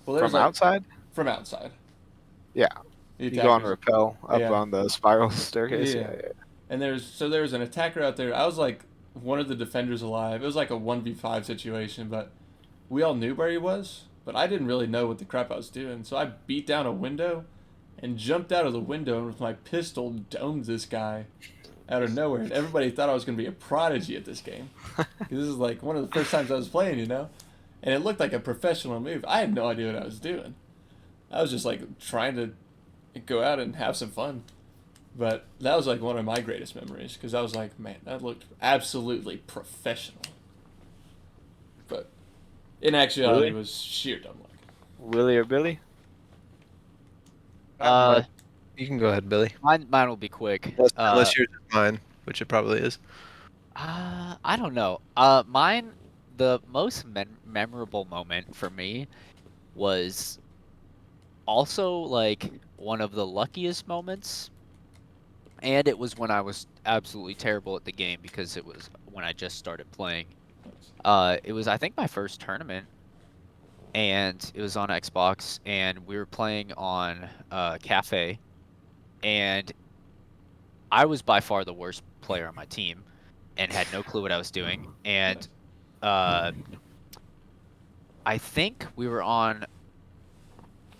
S1: Well,
S3: From
S1: like,
S3: outside?
S1: From outside.
S3: Yeah.
S1: The
S3: You go on
S1: attackers-
S3: rappel up
S1: Yeah.
S3: on the spiral staircase.
S1: Yeah.
S3: Yeah.
S1: And there's an attacker out there. I was like one of the defenders alive. It was like a 1v5 situation, but we all knew where he was, but I didn't really know what the crap I was doing. So I beat down a window and jumped out of the window and with my pistol domed this guy out of nowhere. And everybody thought I was going to be a prodigy at this game. 'Cause this is like one of the first times I was playing, you know? And it looked like a professional move. I had no idea what I was doing. I was just like trying to go out and have some fun. But that was like one of my greatest memories because I was like, man, that looked absolutely professional. But in actuality,
S3: Really?
S1: it was sheer dumb luck.
S3: Willie or Billy?
S2: You can go ahead, Billy.
S4: Mine will be quick.
S2: Unless yours is mine, which it probably is.
S4: I don't know. Mine, the most memorable moment for me was also like one of the luckiest moments, and it was when I was absolutely terrible at the game because it was when I just started playing. It was I think my first tournament, and it was on Xbox, and we were playing on Cafe, and I was by far the worst player on my team, and had no clue what I was doing, and I think we were on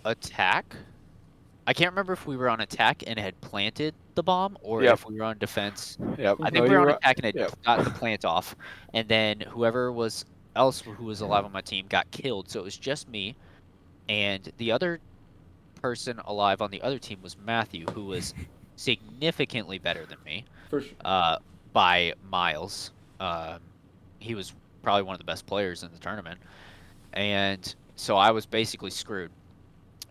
S4: attack. I can't remember if we were on attack and had planted the bomb, or
S3: Yep.
S4: if we were on defense.
S3: Yep.
S4: I think
S3: No,
S4: we
S3: you
S4: were on
S3: were-
S4: attack and had
S3: yep.
S4: got the plant off, and then whoever was else who was alive on my team got killed. So it was just me, and the other person alive on the other team was Matthew, who was significantly better than me,
S1: For sure.
S4: by miles. He was probably one of the best players in the tournament, and so I was basically screwed.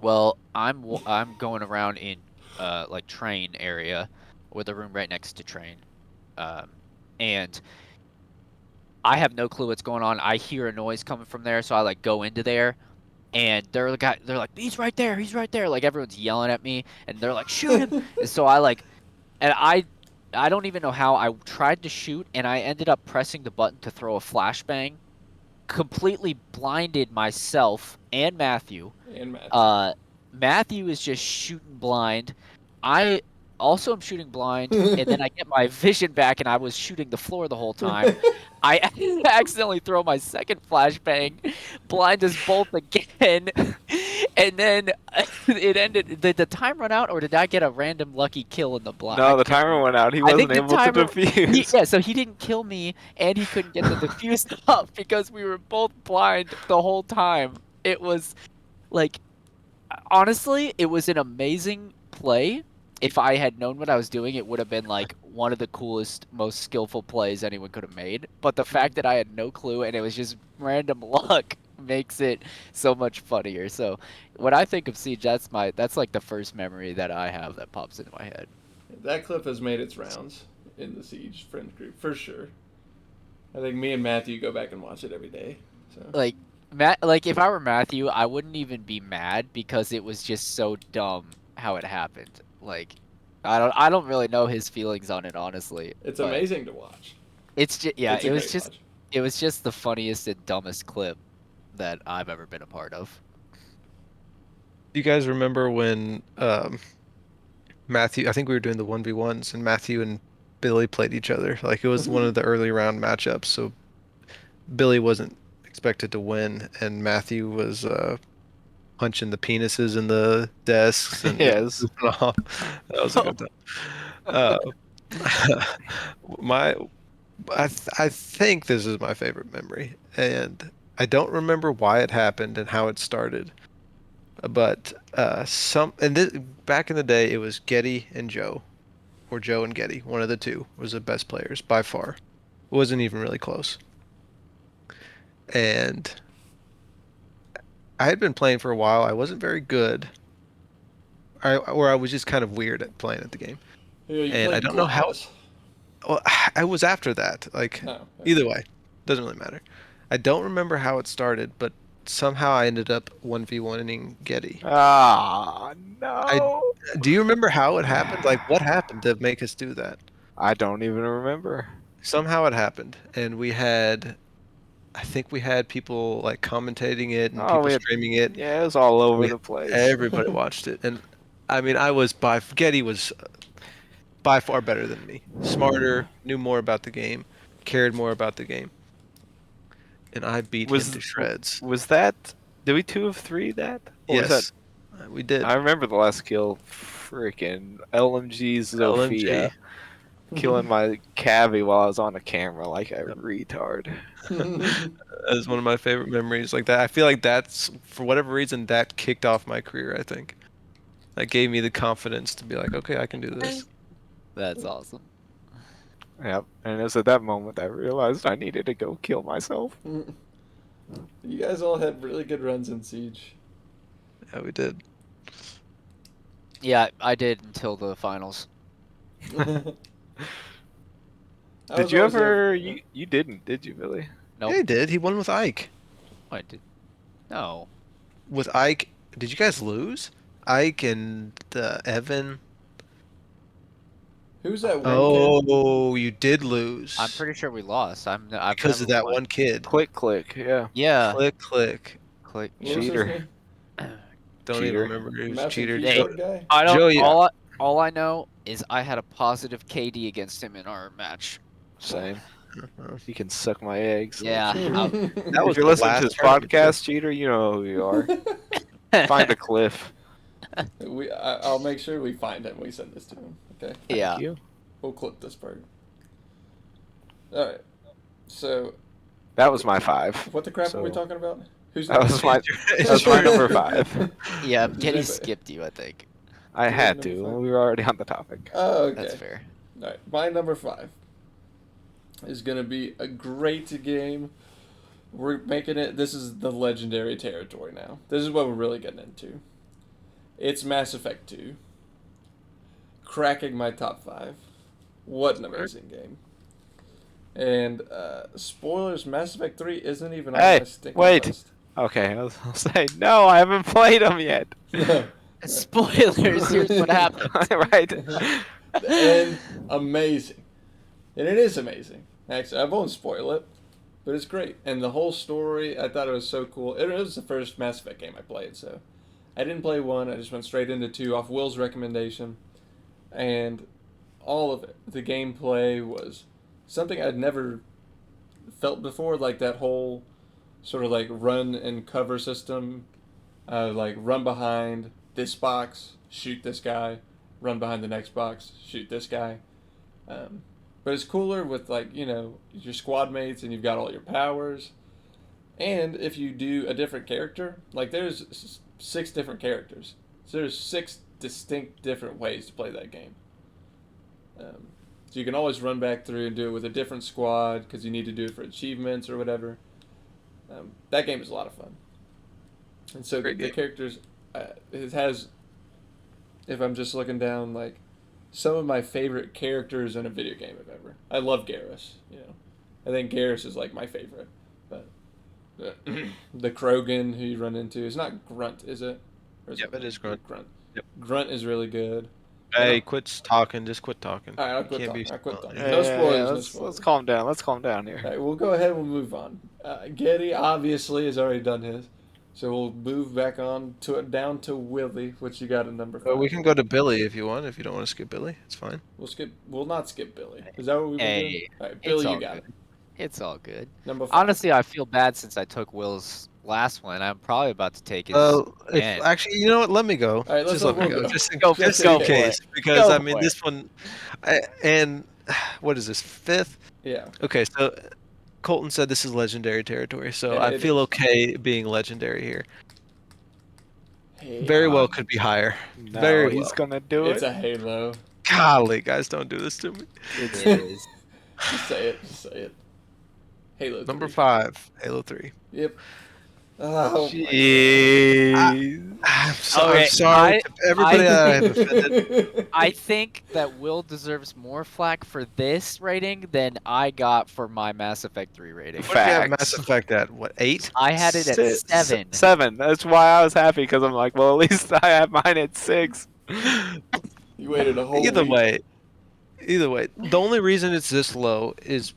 S4: Well, I'm going around in like train area, with a room right next to train, and I have no clue what's going on. I hear a noise coming from there, so I like go into there, and they're like, he's right there, like everyone's yelling at me, and they're like, shoot him. And so I don't even know how I tried to shoot, and I ended up pressing the button to throw a flashbang, completely blinded myself and Matthew.
S1: And Matt.
S4: Matthew is just shooting blind. I also am shooting blind, and then I get my vision back, and I was shooting the floor the whole time. I accidentally throw my second flashbang, blind us both again, and then it ended. Did the time run out, or did I get a random lucky kill in the blind?
S3: No, the timer went out. He
S4: I think
S3: wasn't
S4: the
S3: able to
S4: timer-
S3: defuse.
S4: Yeah, so he didn't kill me, and he couldn't get the defuse up because we were both blind the whole time. It was, like, honestly, it was an amazing play. If I had known what I was doing, it would have been, like, one of the coolest, most skillful plays anyone could have made. But the fact that I had no clue and it was just random luck makes it so much funnier. So when I think of Siege, that's like the first memory that I have that pops into my head.
S1: That clip has made its rounds in the Siege friend group, for sure. I think me and Matthew go back and watch it every day. So
S4: Like if I were Matthew, I wouldn't even be mad because it was just so dumb how it happened. Like, I don't really know his feelings on it, honestly.
S1: it's
S4: but
S1: amazing to watch.
S4: It's just
S1: It's a great watch.
S4: it was just the funniest and dumbest clip that I've ever been a part of.
S2: Do you guys remember when Matthew? I think we were doing the 1v1s, and Matthew and Billy played each other. Like it was one of the early round matchups. So Billy wasn't expected to win, and Matthew was punching the penises in the desks and
S3: Yes.
S2: goofing off. That was a good time. Uh, my, I think this is my favorite memory, and I don't remember why it happened and how it started, but back in the day it was Getty and Joe, or Joe and Getty, one of the two was the best players by far. It wasn't even really close, and I had been playing for a while. I wasn't very good. I was just kind of weird at playing at the game.
S1: Yeah, you
S2: And I
S1: played
S2: don't know how.
S1: Glass.
S2: Well, I was after that. Like,
S1: Oh, okay.
S2: either way, doesn't really matter. I don't remember how it started, but somehow I ended up 1v1ing Getty.
S3: Ah, no.
S2: Do you remember how it happened? Like, what happened to make us do that?
S3: I don't even remember.
S2: Somehow it happened, and I think we had people like commentating it and
S3: Oh,
S2: people
S3: we had-
S2: streaming it.
S3: Yeah, it was all over
S2: We-
S3: the place.
S2: Everybody watched it, and I mean, Getty was by far better than me. Smarter, knew more about the game, cared more about the game, and I beat him to shreds.
S3: Was that? Did we 2 of 3 that? Or was
S2: Yes, we did.
S3: I remember the last kill. Freaking LMG Zofia.
S2: LMG.
S3: Killing my cabbie while I was on the camera like a retard.
S2: That is one of my favorite memories. Like that, I feel like that's for whatever reason that kicked off my career. I think that gave me the confidence to be like, okay, I can do this.
S4: That's awesome.
S3: Yep. And it was at that moment I realized I needed to go kill myself.
S1: You guys all had really good runs in Siege.
S2: Yeah, we did.
S4: Yeah, I did until the finals.
S3: Did you ever? You didn't, did you, Billy?
S4: Nope.
S2: Yeah, he did. He won with Ike.
S4: I did. No.
S2: With Ike, did you guys lose? Ike and Evan.
S1: Who's that one kid?
S2: Oh, you did lose.
S4: I'm pretty sure we lost. I've
S2: because of
S4: never
S2: that
S4: won.
S2: one kid.
S3: Click. Yeah.
S4: Yeah.
S2: Click, click.
S4: Click.
S1: What was his
S3: Cheater.
S1: name?
S2: Don't
S3: Cheater.
S2: even remember. He was
S1: Massive
S2: cheater.
S1: keyboard guy?
S4: I don't.
S2: Joe, yeah.
S4: All I know is I had a positive KD against him in our match.
S3: Same. You can suck my eggs.
S4: Yeah.
S2: That was
S3: If you're
S2: the
S3: listening
S2: last
S3: to this
S2: tournament, too.
S3: podcast, cheater, you know who you are. Find a cliff.
S1: I'll make sure we find him. We send this to him. Okay.
S4: Yeah.
S3: Thank you.
S1: We'll clip this part. All right. So,
S3: That was my 5.
S1: what the crap are we
S3: So-
S1: talking about? Who's
S3: That was my. That was my number 5.
S4: Yeah.
S1: Who's
S4: Getty
S1: that?
S4: skipped you, I think.
S3: I had
S1: Number
S3: to.
S1: 5.
S3: We were already on the topic.
S1: Oh, okay.
S4: That's fair.
S1: All right. My number 5 is gonna be a great game. We're making it. This is the legendary territory now. This is what we're really getting into. It's Mass Effect 2. Cracking my top 5. What an amazing game. And spoilers, Mass Effect 3 isn't even on
S3: Hey,
S1: my stinking
S3: wait.
S1: list.
S3: Okay, I'll say no. I haven't played them yet.
S4: Spoilers. Here's what happened.
S3: Right.
S1: And amazing. And it is amazing. Actually, I won't spoil it, but it's great. And the whole story, I thought it was so cool. It was the first Mass Effect game I played, so I didn't play 1. I just went straight into 2 off Will's recommendation. And all of it, the gameplay was something I'd never felt before, like that whole sort of like run and cover system, like run behind this box, shoot this guy, run behind the next box, shoot this guy. But it's cooler with like, you know, your squad mates and you've got all your powers. And if you do a different character, like there's 6 different characters. So there's 6 distinct different ways to play that game. So you can always run back through and do it with a different squad because you need to do it for achievements or whatever. That game is a lot of fun. And so the characters, it has, if I'm just looking down, like some of my favorite characters in a video game I've ever. I love Garrus, you know. I think Garrus is like my favorite. But the Krogan who you run into, it's not Grunt, is it? Or is
S2: Yep, it is Grunt.
S1: Grunt.
S2: Yep.
S1: Grunt is really good.
S2: Hey, quit talking. Just quit talking.
S1: All right, I'll
S2: You
S1: quit
S2: can't
S1: talking.
S2: be
S1: I'll quit
S2: spoiling.
S1: talking. No spoilers, no
S3: Let's
S1: spoilers.
S3: calm down. Let's calm down here.
S1: All right, we'll go ahead and we'll move on. Getty obviously has already done his, so we'll move back on to down to Willie, which you got at number 5.
S2: But we can go to Billy if you want. If you don't want to skip Billy, it's fine.
S1: We'll skip. We'll not skip Billy. Is that what we're doing?
S4: Hey,
S1: All right,
S4: it's
S1: Billy,
S4: all
S1: you got
S4: good.
S1: it.
S4: It's all good.
S1: Number 5.
S4: Honestly, I feel bad since I took Will's last one. I'm probably about to take his
S2: If
S4: again.
S2: actually, you know what? Let me go.
S1: All right, let's
S2: Just let me
S1: let Will
S2: go.
S1: go.
S2: Just in,
S4: Go for
S2: just
S4: it,
S2: in
S4: go for
S2: case,
S4: it.
S2: because
S4: Go
S2: I mean
S4: for
S2: this one, and what is this 5th?
S1: Yeah.
S2: Okay, so Colton said this is legendary territory, so
S1: Yeah,
S2: I
S1: it
S2: feel
S1: is.
S2: okay being legendary here.
S1: Hey,
S2: Very well could be higher.
S3: No,
S2: Very
S3: he's
S2: well.
S3: gonna do
S1: it's
S3: it.
S1: a Halo.
S2: Golly, guys, don't do this to me.
S3: It's
S4: It is.
S1: Just say it. Just say it. Halo
S2: Number
S1: 3.
S2: 5, Halo 3.
S1: Yep. Oh my
S3: Jeez.
S2: I'm
S4: Okay,
S2: sorry to everybody I have offended.
S1: god.
S4: I think that Will deserves more flack for this rating than I got for my Mass Effect 3 rating.
S2: What did you have Mass
S3: Facts.
S2: Effect at? What, 8?
S4: I had it at 7.
S3: 7. That's why I was happy because I'm like, well, at least I have mine at 6.
S1: You waited a whole
S2: Either
S1: week.
S2: either way, the only reason it's this low is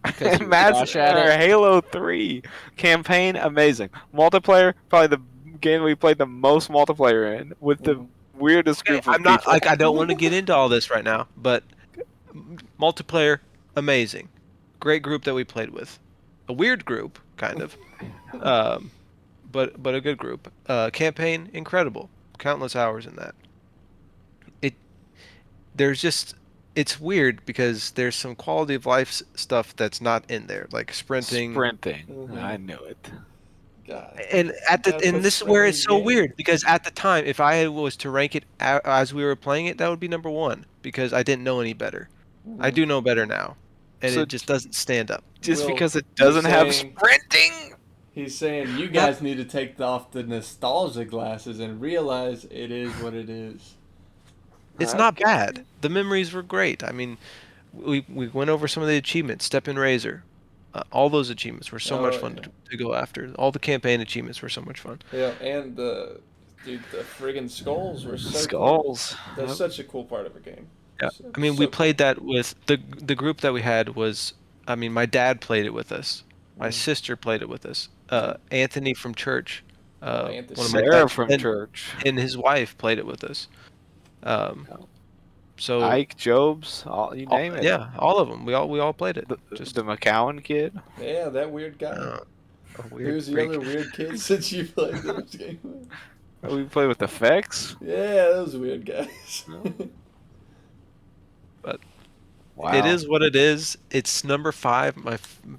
S4: Because you
S3: Mass
S4: trash at
S3: or
S4: it.
S3: Halo 3 campaign, amazing. Multiplayer, probably the game we played the most multiplayer in with the
S1: Mhm.
S3: weirdest
S2: okay,
S3: group of
S2: I'm not
S3: people.
S2: like I don't want to get into all this right now, but multiplayer, amazing, great group that we played with, a weird group, kind of, um, but a good group. Campaign, incredible, countless hours in that. It there's just it's weird because there's some quality of life stuff that's not in there, like sprinting.
S3: Sprinting.
S1: Mhm.
S3: I knew it.
S1: God.
S2: And at the
S1: Gotta
S2: and
S1: put
S2: this is where
S1: sprinting
S2: it's so
S1: in games.
S2: weird because at the time, if I was to rank it as we were playing it, that would be number 1 because I didn't know any better. I do know better now, and
S3: So
S2: it just doesn't stand up.
S3: just
S1: Will,
S3: because it
S1: you're
S3: doesn't have
S1: saying-
S3: sprinting.
S1: He's saying you guys need to take off the nostalgia glasses and realize it is what it is.
S2: It's not bad. The memories were great. I mean, we went over some of the achievements. Step in Razor, all those achievements were so much
S1: Oh,
S2: fun
S1: yeah.
S2: to go after. All the campaign achievements were so much fun.
S1: Yeah, and the friggin' skulls were so cool.
S3: Skulls.
S1: That's
S3: Yep.
S1: such a cool part of a game.
S2: Yeah,
S1: So-
S2: I mean,
S1: so
S2: we
S1: cool.
S2: played that with the group that we had was. I mean, my dad played it with us. My
S1: Mm.
S2: sister played it with us. Anthony from church,
S1: Anthony.
S2: one of my
S3: Sarah
S2: dad's-
S3: from
S2: and,
S3: church.
S2: and his wife played it with us. So
S3: Ike, Jobs, all you name it.
S2: yeah, all of them. We all played it.
S3: The,
S2: Just
S3: the McCowan kid.
S1: Yeah, that weird guy.
S2: a weird
S1: Who's the
S2: freak.
S1: other weird kid since you played this game with?
S3: We played with effects.
S1: Yeah, those weird guys.
S3: Wow.
S2: It is what it is. It's number 5.
S3: I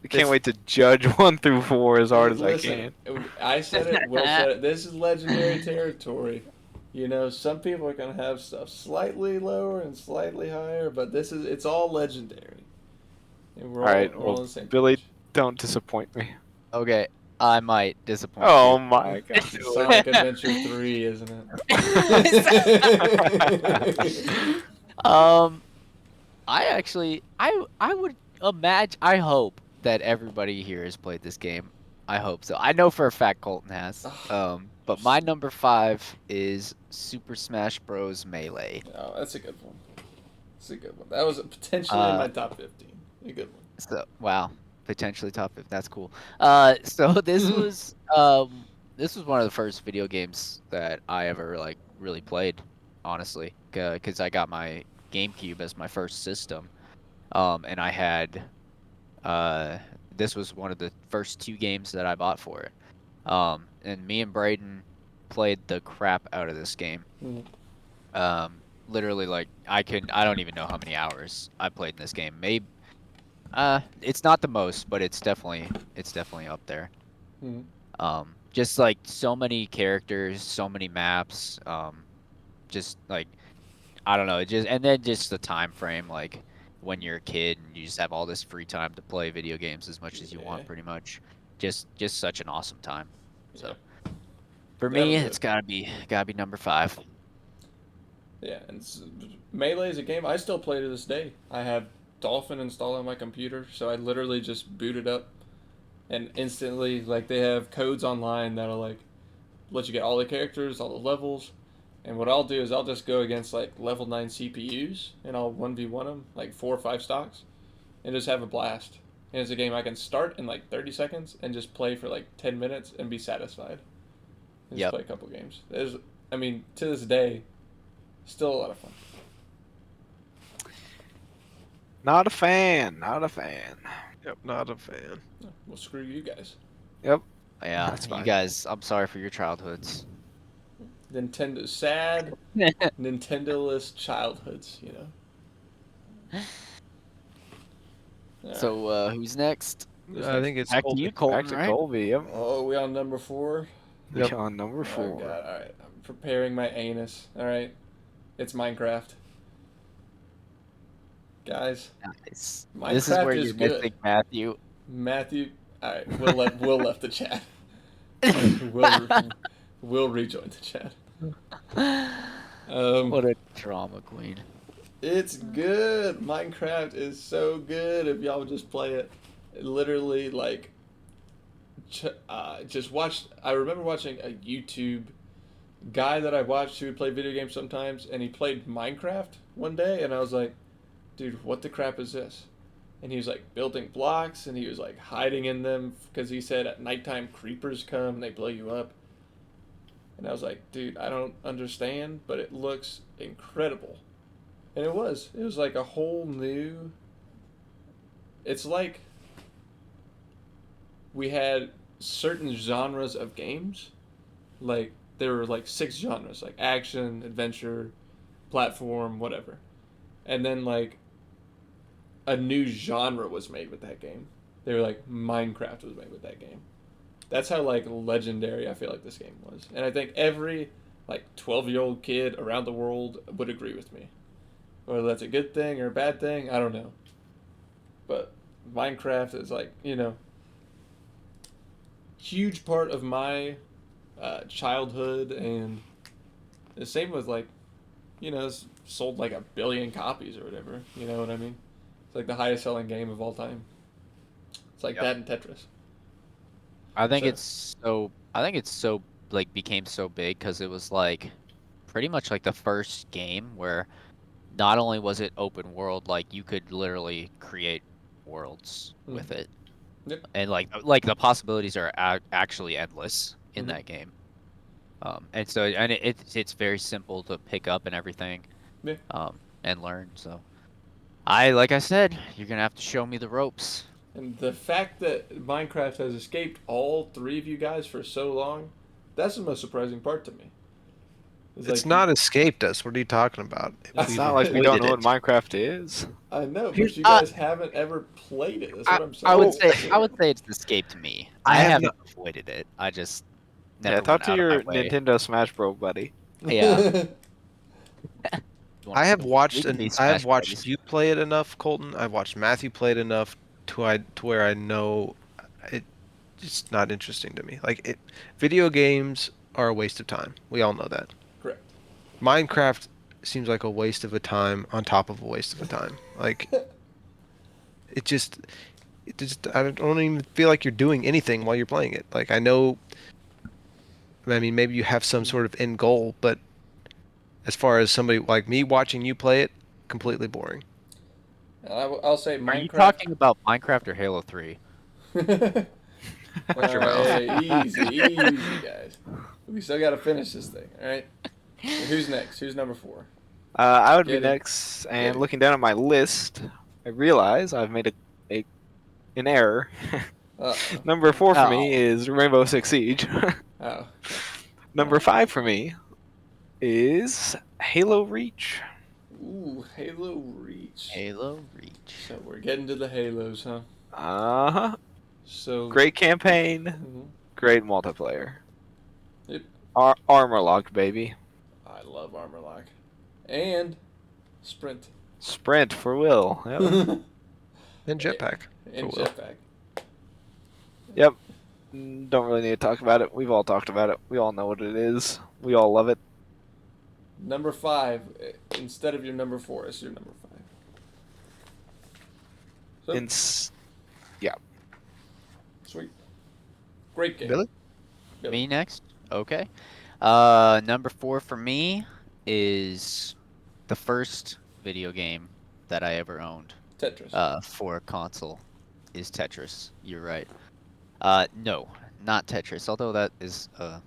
S3: can't wait to judge 1 through 4 as hard as I
S1: Listen,
S3: can.
S1: I said it, Will said it. This is legendary territory. You know, some people are gonna have stuff slightly lower and slightly higher, but it's all legendary. And we're
S3: All right,
S1: we're all on
S3: well,
S1: the same
S3: Billy,
S1: page.
S3: don't disappoint me.
S4: Okay, I might disappoint
S3: Oh
S4: you.
S3: my god.
S1: Sonic Adventure 3, isn't it?
S4: I actually, I would imagine, I hope that everybody here has played this game. I hope so. I know for a fact Colton has. But my number 5 is Super Smash Bros. Melee.
S1: Oh, that's a good one. That's a good one. That was potentially in my top 15. A good one.
S4: So wow, potentially top 50. That's cool. So this was one of the first video games that I ever like really played, honestly, because I got my GameCube as my first system, and I had this was one of the first 2 games that I bought for it, and me and Braden played the crap out of this game.
S1: Mhm.
S4: Literally, like I don't even know how many hours I played in this game. Maybe it's not the most, but it's definitely up there.
S1: Mhm.
S4: Just like so many characters, so many maps, just like I don't know, and then just the time frame, like when you're a kid and you just have all this free time to play video games as much as you want,
S1: Yeah.
S4: pretty much. Just such an awesome time. So
S1: Yeah.
S4: for
S1: That
S4: me,
S1: was
S4: it's
S1: it.
S4: gotta be number 5.
S1: Yeah, and Melee is a game I still play to this day. I have Dolphin installed on my computer, so I literally just boot it up, and instantly, like, they have codes online that'll like let you get all the characters, all the levels, and what I'll do is I'll just go against like level 9 CPUs, and I'll 1v1 them like 4 or 5 stocks, and just have a blast. And it's a game I can start in like 30 seconds and just play for like 10 minutes and be satisfied. And
S4: Yep.
S1: just play a couple games. I mean, to this day, still a lot of fun.
S3: Not a fan. Not a fan.
S2: Yep, not a fan.
S1: Well, screw you guys.
S3: Yep.
S4: Yeah,
S2: That's
S4: you
S2: fine.
S4: guys. I'm sorry for your childhoods.
S1: Nintendo sad, Nintendo-less childhoods. All right.
S4: So who's next?
S2: I think it's
S4: Back to you, Colton.
S3: Back to
S4: right?
S3: Colby. Yep.
S1: Oh, we on number 4?
S2: Yep.
S3: On number
S1: Oh
S3: 4.
S1: god! All right, I'm preparing my anus. All right, it's Minecraft, guys.
S4: Nice.
S1: Minecraft
S4: This is where
S1: is
S4: you're
S1: good.
S4: missing Matthew.
S1: Matthew, all right, Will left the chat. Will rejoin the chat.
S4: What a drama queen.
S1: It's good. Minecraft is so good. If y'all would just play it, literally like, just watch. I remember watching a YouTube guy that I watched who would play video games sometimes, and he played Minecraft one day, and I was like, dude, what the crap is this? And he was like building blocks, and he was like hiding in them because he said at nighttime creepers come and they blow you up. And I was like, dude, I don't understand, but it looks incredible. And it was like a whole new. It's like we had certain genres of games, like there were like 6 genres, like action, adventure, platform, whatever. And then like a new genre was made with that game. They were like Minecraft was made with that game. That's how like legendary I feel like this game was. And I think every like 12-year-old kid around the world would agree with me. Whether that's a good thing or a bad thing, I don't know. But Minecraft is like, huge part of my childhood, and the same with like, it's sold like 1 billion copies or whatever. You know what I mean? It's like the highest selling game of all time. It's like that and Tetris.
S4: I think
S1: So-
S4: it's so like became so big because it was like pretty much like the first game where not only was it open world, like you could literally create worlds with it.
S1: Yep.
S4: And like the possibilities are actually endless in
S1: Mhm.
S4: that game. And so it's very simple to pick up and everything.
S1: Yeah.
S4: And learn. So like I said, you're gonna have to show me the ropes.
S1: And the fact that Minecraft has escaped all 3 of you guys for so long, that's the most surprising part to me.
S2: It's
S1: like,
S2: not escaped us. What are you talking about?
S1: It's
S3: It's
S1: not
S3: not like we
S1: we
S3: don't
S2: did
S3: know what
S2: it.
S3: Minecraft is.
S1: I know,
S4: Here-
S1: but you guys haven't ever played it. That's what I'm saying.
S4: I would say it's escaped me.
S2: I
S4: I
S2: have
S4: haven't avoided it. I just never
S3: Yeah, talk
S4: went
S3: to
S4: out
S3: your
S4: of my way.
S3: Nintendo Smash Bro buddy.
S4: Yeah. You wanna
S2: I have
S4: go
S2: watched
S4: lead these
S2: I have
S4: Smash
S2: watched
S4: buddies.
S2: you play it enough, Colton. I've watched Matthew play it enough to where I know it's not interesting to me. Like video games are a waste of time. We all know that.
S1: Correct.
S2: Minecraft seems like a waste of a time on top of a waste of a time. Like it just I don't even feel like you're doing anything while you're playing it. Like I know I mean maybe you have some sort of end goal, but as far as somebody like me watching you play it, completely boring.
S1: I'll say Minecraft.
S4: Are you talking about Minecraft or Halo 3?
S3: Watch your mouth.
S1: Hey, easy, guys. We still got to finish this thing, all right? So who's next? Who's number 4?
S3: I would be
S1: Get it.
S3: next,
S1: Get
S3: and
S1: it.
S3: looking down at my list, I realize I've made an error. Number 4 for me is Rainbow Six Siege.
S1: Oh.
S3: Number 5 for me is Halo Reach.
S1: Ooh, Halo Reach.
S4: Halo Reach.
S1: So we're getting to the Halos, huh?
S3: Uh-huh.
S1: So
S3: Great campaign,
S1: Mhm.
S3: great multiplayer.
S1: Yep.
S3: Armor locked, baby.
S1: I love Armor Lock. And Sprint.
S3: Sprint for Will. Yep.
S2: And jetpack.
S1: And
S2: For Will.
S1: Jetpack.
S3: Yep. Don't really need to talk about it. We've all talked about it. We all know what it is. We all love it.
S1: Number 5, instead of your number 4, is your number 5. So, sweet. Great game.
S2: Billy?
S1: Billy.
S4: Me next? Okay. Number 4 for me is the first video game that I ever owned
S1: Tetris.
S4: for a console is Tetris. You're right. No, not Tetris, although that is a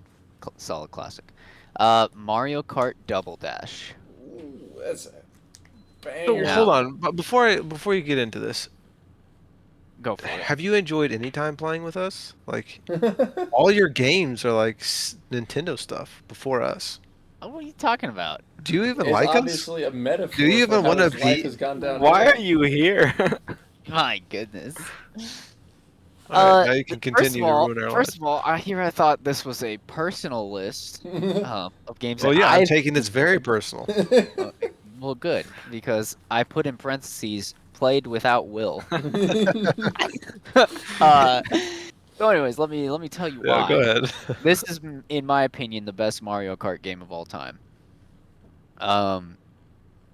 S4: solid classic. Mario Kart Double Dash.
S1: Ooh, that's a
S2: So,
S1: banger.
S4: Yeah.
S2: hold on, but before you get into this,
S5: Go for it.
S2: Have you enjoyed any time playing with us? Like, all your games are like Nintendo stuff before us.
S5: Oh, what are you talking about?
S2: Do you even
S1: It's
S2: like us?
S1: obviously a metaphor
S2: Do you
S1: for
S2: even
S1: how
S2: wanna
S1: his life
S2: be-
S1: has gone down.
S3: Why are you here?
S5: My goodness.
S2: All right, now you can continue to ruin our
S5: First
S2: lives.
S5: of all, I thought this was a personal list of games
S2: Well,
S5: that
S2: yeah, I'm
S5: I've
S2: taking this very personal.
S5: well, good, because I put in parentheses played without Will. So anyways, let me tell you
S2: Yeah,
S5: why.
S2: go ahead.
S5: This is, in my opinion, the best Mario Kart game of all time.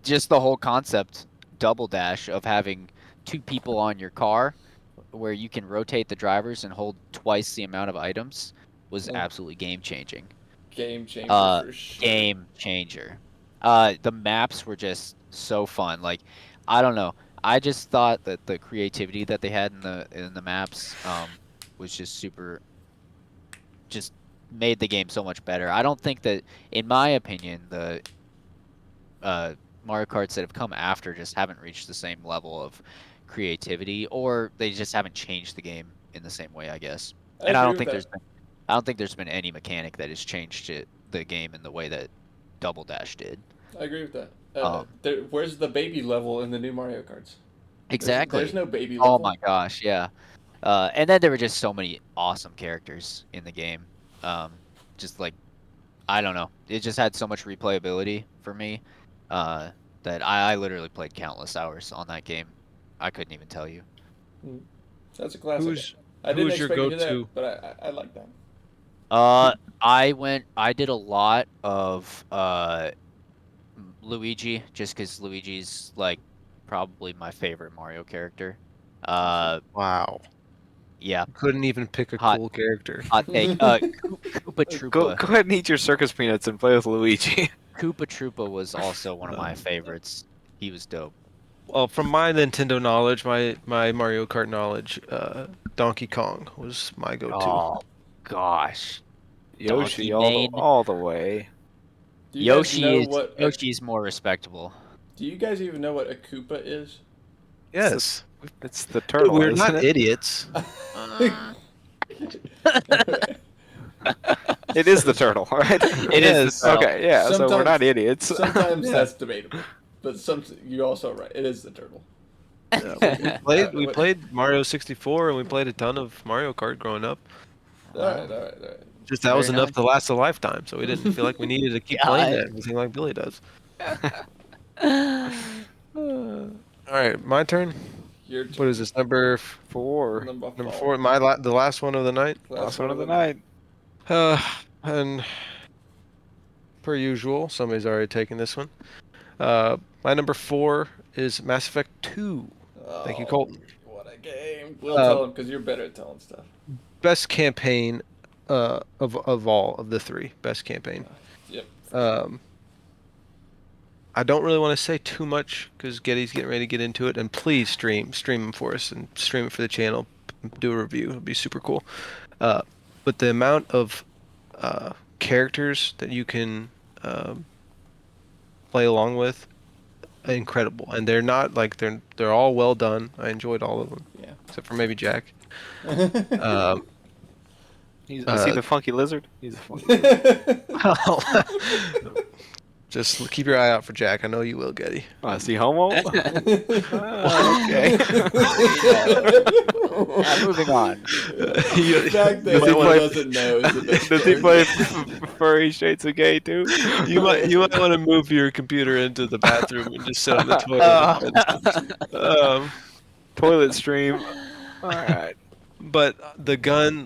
S5: Just the whole concept, Double Dash, of having two people on your car, where you can rotate the drivers and hold twice the amount of items, was absolutely game changing.
S1: Game changer for sure.
S5: Game changer. The maps were just so fun. Like, I don't know. I just thought that the creativity that they had in the maps was just super. Just made the game so much better. I don't think that, in my opinion, the Mario Karts that have come after just haven't reached the same level of creativity, or they just haven't changed the game in the same way, I guess. And I don't think there's been any mechanic that has changed the game in the way that Double Dash did.
S1: I agree with that. Where's the baby level in the new Mario Karts?
S5: Exactly.
S1: There's no baby level.
S5: Oh my gosh, yeah. And then there were just so many awesome characters in the game. Just like, I don't know. It just had so much replayability for me that I literally played countless hours on that game. I couldn't even tell you.
S1: That's a classic.
S2: Who's
S1: I didn't
S2: who's your
S1: expect to hear
S2: go-to?
S1: that, but I like that.
S5: I did a lot of Luigi, just because Luigi's like probably my favorite Mario character.
S2: Wow.
S5: Yeah,
S2: Couldn't even pick a
S5: Hot-
S2: cool character.
S5: hot take. Koopa
S3: Go
S5: Troopa.
S3: ahead and eat your circus peanuts and play with Luigi.
S5: Koopa Troopa was also one of my favorites. He was dope.
S2: Well, from my Nintendo knowledge, my Mario Kart knowledge, Donkey Kong was my go-to.
S5: Oh gosh,
S3: Yoshi
S5: Donkey Mane.
S3: all the way.
S1: Do you guys know
S5: Yoshi's more respectable.
S1: Do you guys even know what a Koopa is?
S2: Yes.
S3: It's the turtle.
S2: We're
S3: isn't
S2: not
S3: it?
S2: idiots.
S3: It is the turtle, right?
S5: It is the turtle.
S3: Okay, yeah. So we're
S1: Sometimes-
S3: not idiots.
S1: Sometimes that's debatable, but you're also right. It is the turtle.
S2: We played Mario 64 and we played a ton of Mario Kart growing up.
S1: All right.
S2: Just that was
S5: Very
S2: enough
S5: nice.
S2: to last a lifetime, so we didn't feel like we needed to keep playing that everything like Billy does. All right, my turn.
S1: Your
S2: What is this, number
S3: 4.
S1: number
S2: number
S1: four.
S2: 4? The last one of the night.
S3: Last one of the night.
S2: And per usual, somebody's already taken this one. My number 4 is Mass Effect 2. Thank you, Colton.
S1: What a game! We'll tell him because you're better at telling stuff.
S2: Best campaign of all of the 3. Best campaign.
S1: Yep.
S2: I don't really want to say too much because Getty's getting ready to get into it. And please stream them for us and stream it for the channel. Do a review. It'd be super cool. But the amount of characters that you can play along with, incredible. And they're not like they're all well done. I enjoyed all of them.
S1: Yeah.
S2: Except for maybe Jack.
S3: Is he the funky lizard? He's a funky lizard.
S2: Just keep your eye out for Jack. I know you will, Getty.
S3: Oh, is he homo? Okay.
S5: Moving on.
S2: You-
S1: Fact that
S2: you might
S1: someone
S2: wanna-
S1: doesn't know is the best
S3: Does he
S1: part.
S3: play Furry Shades of Gay too?
S2: You might want to move your computer into the bathroom and just sit on the toilet.
S3: Toilet stream. All right.
S2: But the gun,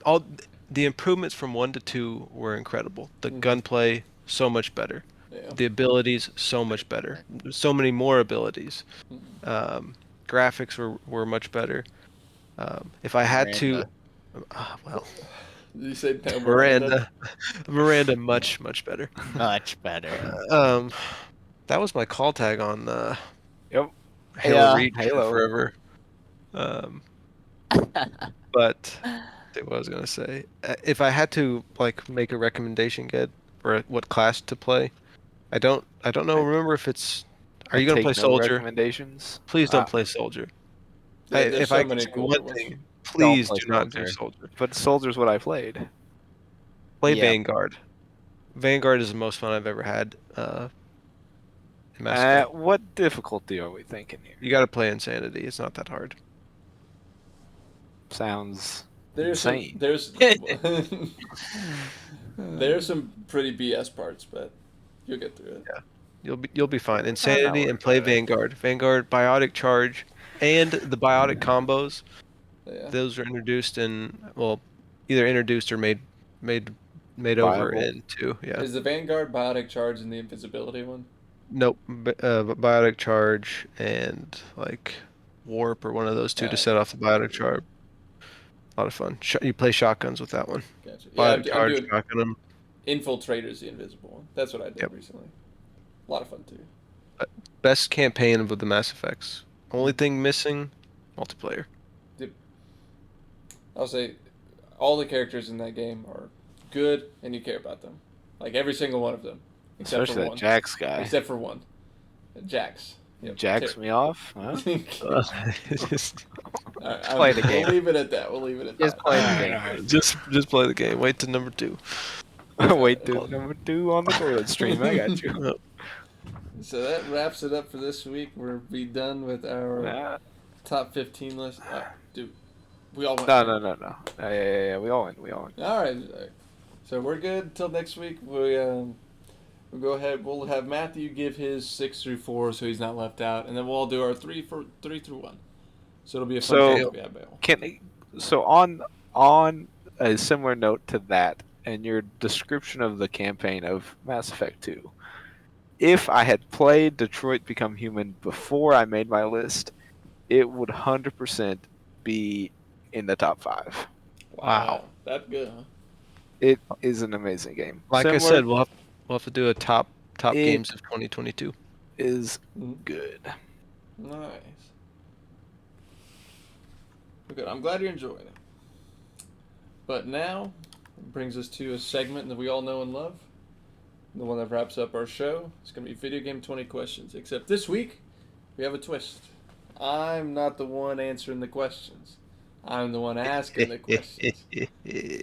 S2: all the improvements from 1 to 2 were incredible. The gunplay, so much better.
S1: Yeah.
S2: The abilities, so much better. So many more abilities. Graphics were much better. If I had to, well,
S1: Did you say no,
S2: Miranda, much better.
S5: Much better.
S2: That was my call tag on
S3: Yep.
S2: Halo
S5: Yeah.
S2: Reach
S3: Halo.
S2: forever. But what I was gonna say, if I had to like make a recommendation, get for what class to play, I don't know. Remember if it's. Are you gonna
S3: Take
S2: play
S3: no
S2: soldier?
S3: Recommendations.
S2: Please don't play soldier.
S1: Yeah, there's
S2: if
S1: so
S2: I can
S1: many
S2: say
S1: cooler
S2: one
S1: ones.
S2: thing, please
S3: play
S2: do not do
S3: Soldier.
S2: Soldier.
S3: But Soldier's what I played.
S2: Play
S5: Yeah.
S2: Vanguard. Vanguard is the most fun I've ever had. In Mass Effect.
S3: What difficulty are we thinking here?
S2: You got to play Insanity. It's not that hard.
S3: Sounds
S1: There's some,
S3: insane.
S1: there's some pretty BS parts, but you'll get through it.
S2: You'll be fine.
S3: not
S2: Insanity
S3: worried
S2: and play
S3: about it.
S2: Vanguard. Vanguard biotic charge and the biotic combos.
S1: Yeah.
S2: Those are introduced in either introduced or made over
S3: Viable.
S2: in 2. Yeah.
S1: Is the Vanguard biotic charge in the invisibility one?
S2: Nope. Biotic charge and like warp or one of those two to set off the biotic charge. A lot of fun. You play shotguns with that one.
S1: Gotcha. Yeah,
S2: Biotic
S1: I'm
S2: charge,
S1: doing
S2: shotgun 'em.
S1: Infiltrator's the invisible one. That's what I did
S2: Yep.
S1: recently. A lot of fun too.
S2: Best campaign of the Mass Effects. Only thing missing, multiplayer.
S1: I'll say all the characters in that game are good and you care about them. Like every single one of them. Except
S3: Especially
S1: for
S3: that
S1: one.
S3: Jax guy.
S1: Except for one. Jax. Yep.
S3: Jacks me off. Huh?
S5: Play the game.
S1: We'll leave it at that. We'll leave it at
S5: Just
S1: that.
S5: play the game.
S2: just play the game. Wait to number 2.
S3: Wait, dude, number 2 on the toilet stream. I got you.
S1: So that wraps it up for this week. We'll be done with our
S3: Nah.
S1: top 15 list. Dude, we all went.
S3: No. Yeah. We all win.
S1: All right. So we're good till next week. We'll go ahead. We'll have Matthew give his 6 through 4, so he's not left out, and then we'll all do our 3 through 1. So it'll be a fun
S3: So-
S1: game to be at Bale.
S3: So on a similar note to that, and your description of the campaign of Mass Effect 2, if I had played Detroit Become Human before I made my list, it would 100% be in the top 5.
S2: Wow.
S1: That's good, huh?
S3: It is an amazing game.
S2: Like I
S3: Similar
S2: said, we'll have to do a top
S3: It-
S2: games of 2022.
S3: is
S1: Mhm.
S3: good.
S1: Nice. Good. I'm glad you're enjoying it. But now it brings us to a segment that we all know and love. The one that wraps up our show. It's going to be Video Game 20 Questions. Except this week, we have a twist. I'm not the one answering the questions. I'm the one asking the questions.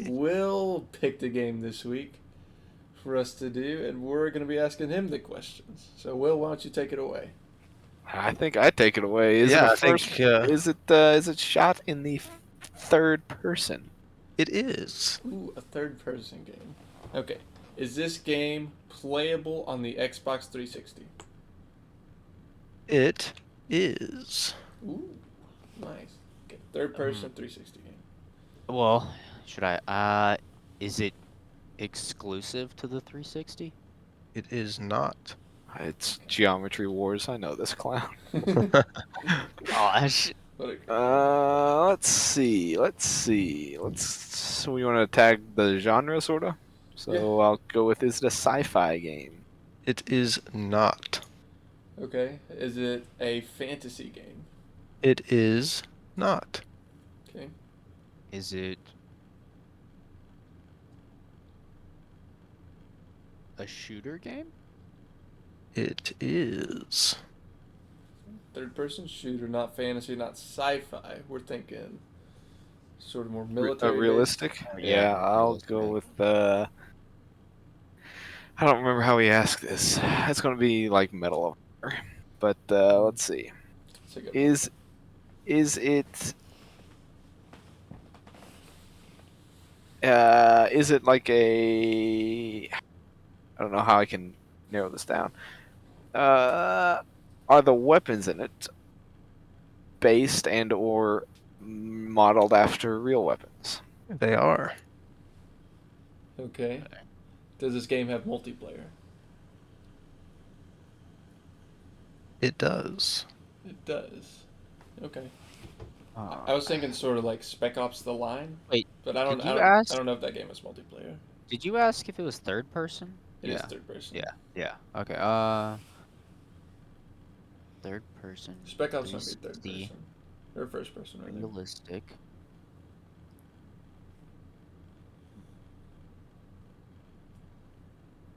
S1: Will picked a game this week for us to do, and we're going to be asking him the questions. So, Will, why don't you take it away?
S3: I think I take it away. Is
S2: Yeah,
S3: it a
S2: I think,
S3: first? Is it shot in the third person?
S2: It is.
S1: Ooh, a third-person game. Okay. Is this game playable on the Xbox 360?
S2: It is.
S1: Ooh, nice. Okay, third-person 360 game.
S5: Well, should I? Is it exclusive to the 360?
S2: It is not.
S3: It's Geometry Wars. I know this clown.
S5: Gosh.
S3: Let's see. So we want to tag the genre, sorta. So
S1: Yeah.
S3: I'll go with, is it a sci-fi game?
S2: It is not.
S1: Okay. Is it a fantasy game?
S2: It is not.
S1: Okay.
S5: Is it a shooter game?
S2: It is.
S1: Third-person shooter, not fantasy, not sci-fi. We're thinking sort of more military.
S3: Realistic?
S5: Yeah,
S3: Yeah, I'll go
S5: realistic.
S3: with. I don't remember how we asked this. It's gonna be like Medal of Honor. But let's see.
S1: It's a good one.
S3: Is it like a? I don't know how I can narrow this down. Are the weapons in it based and or modeled after real weapons?
S2: They are.
S1: Okay. Does this game have multiplayer?
S2: It does.
S1: It does. Okay.
S5: Uh,
S1: I was thinking sort of like Spec Ops: The Line.
S5: Wait,
S1: But I don't.
S5: did
S1: I
S5: you
S1: don't,
S5: ask-
S1: I don't know if that game has multiplayer.
S5: Did you ask if it was third person?
S1: It is
S5: Yeah.
S1: third person.
S5: Yeah. Yeah. Okay. Third person.
S1: Spec Ops might be third
S5: 360,
S1: person or first person, rather.
S5: Realistic.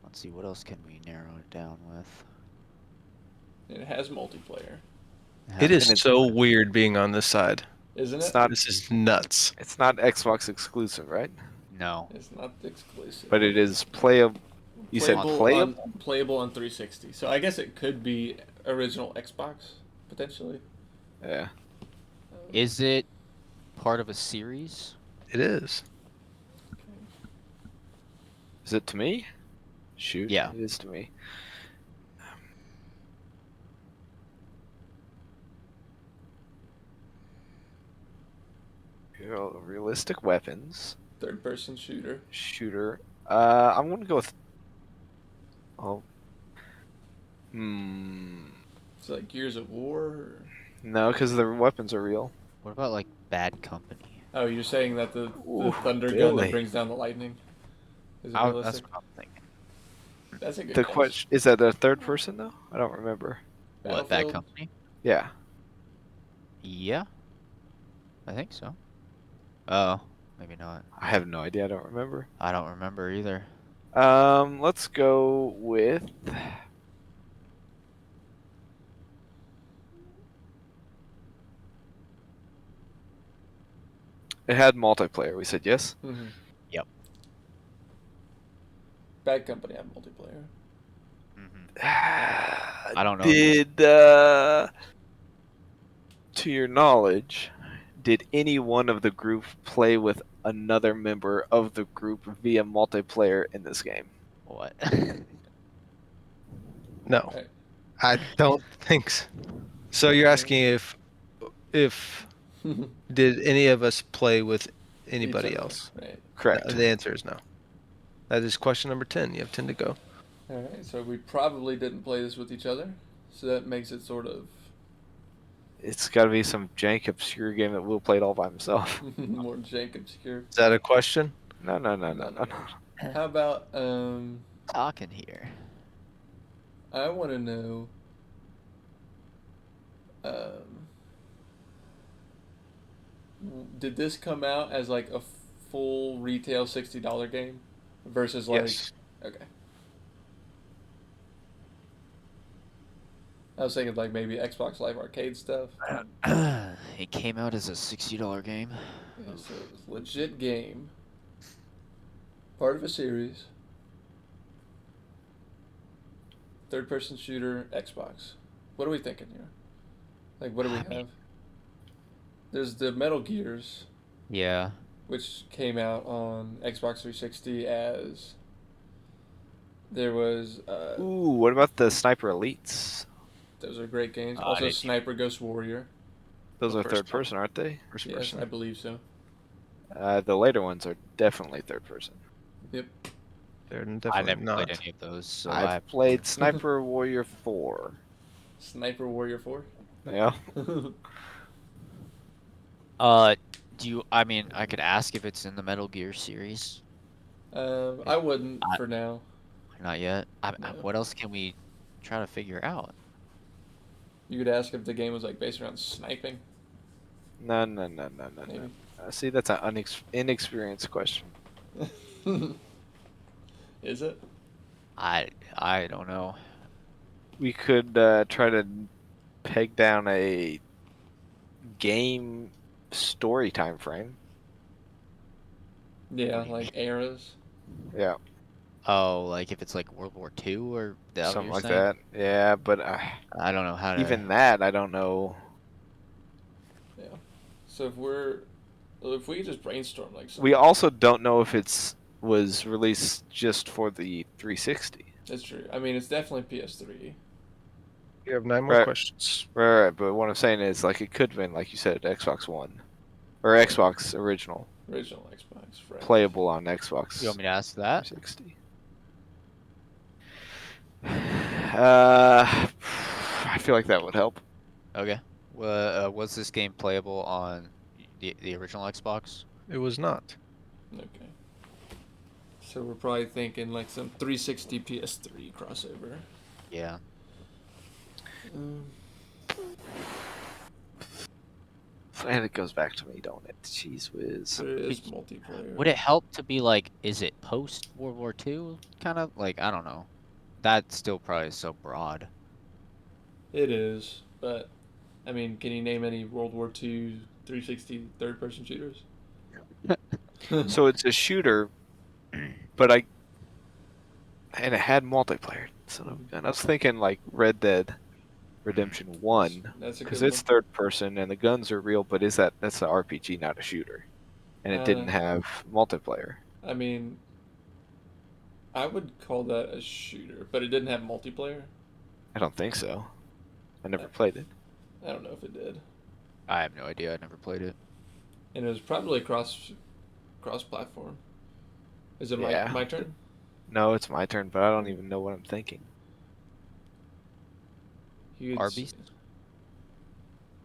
S5: Let's see. What else can we narrow it down with?
S1: And it has multiplayer.
S2: It is
S3: And it's-
S2: so weird being on this side.
S1: Isn't
S3: It's
S1: it?
S3: not.
S2: This is nuts.
S3: It's not Xbox exclusive, right?
S5: No.
S1: It's not exclusive.
S3: But it is playable. You said playable?
S1: Playable on 360. So I guess it could be original Xbox potentially.
S3: Yeah.
S5: Is it part of a series?
S2: It is.
S3: Is it to me? Shoot.
S5: Yeah.
S3: It is to me. Realistic weapons.
S1: Third-person shooter.
S3: Shooter. I'm gonna go with. Oh.
S1: It's like Gears of War. Or...
S3: No, because the weapons are real.
S5: What about like Bad Company?
S1: Oh, you're saying that the
S3: Ooh,
S1: thunder gun
S3: Billy.
S1: that brings down the lightning is it
S5: That's
S1: realistic?
S5: what I'm thinking.
S1: That's a good
S3: The
S1: guess.
S3: question is that a third person though? I don't remember.
S5: What, Bad
S1: Battlefield?
S5: Company?
S3: Yeah.
S5: Yeah. I think so. Oh, maybe not.
S3: I have no idea. I don't remember.
S5: I don't remember either.
S3: Let's go with. It had multiplayer. We said yes.
S1: Mhm.
S5: Yep.
S1: Bad Company had multiplayer.
S5: I don't know.
S3: Did to your knowledge, did any one of the group play with another member of the group via multiplayer in this game?
S5: What?
S2: No,
S1: Right.
S2: I don't think so. So you're asking if did any of us play with anybody
S1: Each other,
S2: else?
S1: Right.
S3: Correct.
S2: The answer is no. That is question number 10. You have 10 to go.
S1: All right. So we probably didn't play this with each other. So that makes it sort of
S3: It's got to be some jank obscure game that Will played all by himself.
S1: more jank obscure.
S2: Is that a question?
S3: No.
S1: How about
S5: Talking here.
S1: I want to know did this come out as like a full retail $60 game versus like
S2: Yes.
S1: okay. I was thinking like maybe Xbox Live Arcade stuff.
S5: It came out as a $60 game.
S1: Yeah, so it was a legit game. Part of a series. Third person shooter, Xbox. What are we thinking here? Like what do we
S5: I mean-
S1: have? There's the Metal Gears,
S5: Yeah.
S1: which came out on Xbox 360 as there was
S3: Ooh, what about the Sniper Elites?
S1: those are great games.
S5: I
S1: Also
S5: didn't-
S1: Sniper Ghost Warrior.
S3: Those
S2: The
S3: are
S2: first
S3: third
S2: one.
S3: person, aren't they?
S2: First
S1: Yes,
S2: person.
S1: I believe so.
S3: The later ones are definitely third person.
S1: Yep.
S2: They're
S5: I
S2: definitely
S5: never
S2: not.
S5: played any of those, so
S3: I've played Sniper Warrior 4.
S1: Sniper Warrior 4.
S3: Yeah.
S5: do you? I mean, I could ask if it's in the Metal Gear series.
S1: I wouldn't for now.
S5: Not yet.
S1: No.
S5: What else can we try to figure out?
S1: You could ask if the game was like based around sniping.
S3: No.
S1: Maybe.
S3: See, that's an inexperienced question.
S1: Is it?
S5: I don't know.
S3: We could try to peg down a game story time frame.
S1: Yeah,
S5: What do you
S1: like eras.
S3: Yeah,
S5: Oh, like if it's like World War II or that what
S3: something
S5: you're
S3: like
S5: saying?
S3: that. Yeah, but
S5: I don't know how to.
S3: even that, I don't know.
S1: Yeah. So if we could just brainstorm like something.
S3: We also don't know if was released just for the 360.
S1: That's true. I mean, it's definitely PS3.
S2: You have 9 more
S3: Right.
S2: questions.
S3: Right, but what I'm saying is, like, it could have been, like you said, Xbox One. Or Xbox original.
S1: Original Xbox. Right.
S3: Playable on Xbox
S5: You want me to ask that?
S3: 360. I feel like that would help.
S5: Okay. Was this game playable on the original Xbox?
S2: It was not.
S1: Okay. So we're probably thinking like some 360 PS3 crossover.
S5: Yeah.
S3: And it goes back to me, don't it? Jeez whiz.
S1: So it is multiplayer.
S5: Would it help to be like, is it post World War II? Kind of like, I don't know. That still probably is so broad.
S1: It is, but I mean, can you name any World War II 360 third-person shooters?
S3: So it's a shooter, but and it had multiplayer. And I was thinking like Red Dead Redemption 1,
S1: That's a
S3: because
S1: good
S3: it's
S1: one.
S3: third person and the guns are real, but that's an RPG, not a shooter, and it didn't have multiplayer.
S1: I mean, I would call that a shooter, but it didn't have multiplayer.
S3: I don't think so. I never played it.
S1: I don't know if it did,
S5: I have no idea. I never played it.
S1: and it was probably cross-platform. Is it
S3: Yeah.
S1: my turn?
S3: No, it's my turn, but I don't even know what I'm thinking.
S1: You could,
S5: Arby's?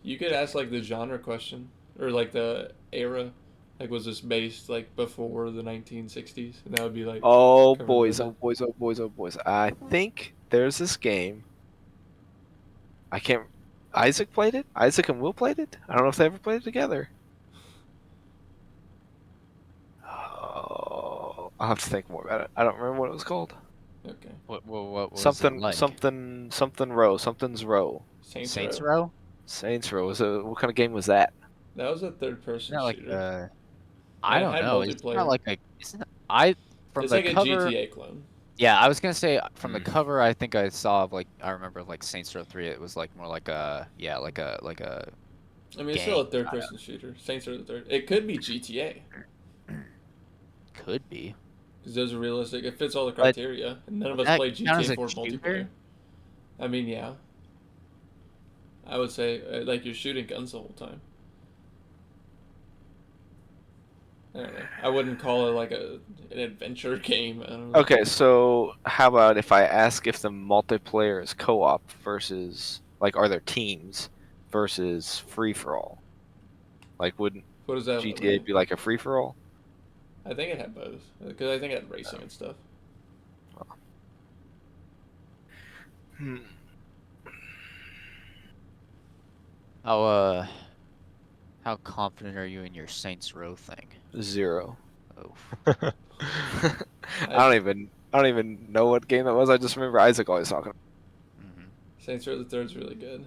S1: You could ask like the genre question or like the era. Like, was this based like before the 1960s? And that would be like,
S3: Oh
S1: covered
S3: boys,
S1: by
S3: oh boys, oh boys, oh boys. I think there's this game. I can't. Isaac played it? Isaac and Will played it? I don't know if they ever played it together. Oh, I'll have to think more about it. I don't remember what it was called.
S1: okay,
S5: What was it
S3: Something,
S5: like?
S3: something row. Something's row.
S5: Saints
S1: Row.
S5: Row?
S3: Saints Row. What kind of game was that?
S1: That was a third-person
S5: Isn't that like
S1: shooter.
S5: I
S1: it
S5: don't
S1: had
S5: know. It's
S1: multiplayer.
S5: not like a. Isn't I from
S1: It's
S5: the
S1: like
S5: cover?
S1: a GTA clone.
S5: Yeah, I was gonna say from the
S3: Hmm.
S5: cover. I think I saw like I remember like Saints Row 3. It was like more like a
S1: I mean, it's still a
S5: Gang,
S1: third-person shooter. Saints Row the Third. It could be GTA
S5: could be.
S1: because those are realistic. It fits all the
S5: But
S1: criteria. And none of us
S5: that
S1: play
S5: count as
S1: GTA
S5: a
S1: 4
S5: shooter?
S1: multiplayer. I mean, yeah. I would say like you're shooting guns the whole time. I don't know. I wouldn't call it like an adventure game. I don't know.
S3: Okay, so how about if I ask if the multiplayer is co-op versus like are there teams versus free for all? Like wouldn't
S1: What does that
S3: GTA
S1: mean?
S3: be like a free for all?
S1: I think it had both because I think it had racing and stuff.
S3: Hmm.
S5: How confident are you in your Saints Row thing?
S3: 0.
S5: Oh,
S3: I don't even know what game that was. I just remember Isaac always talking.
S5: hmm
S1: Saints Row the Third's really good.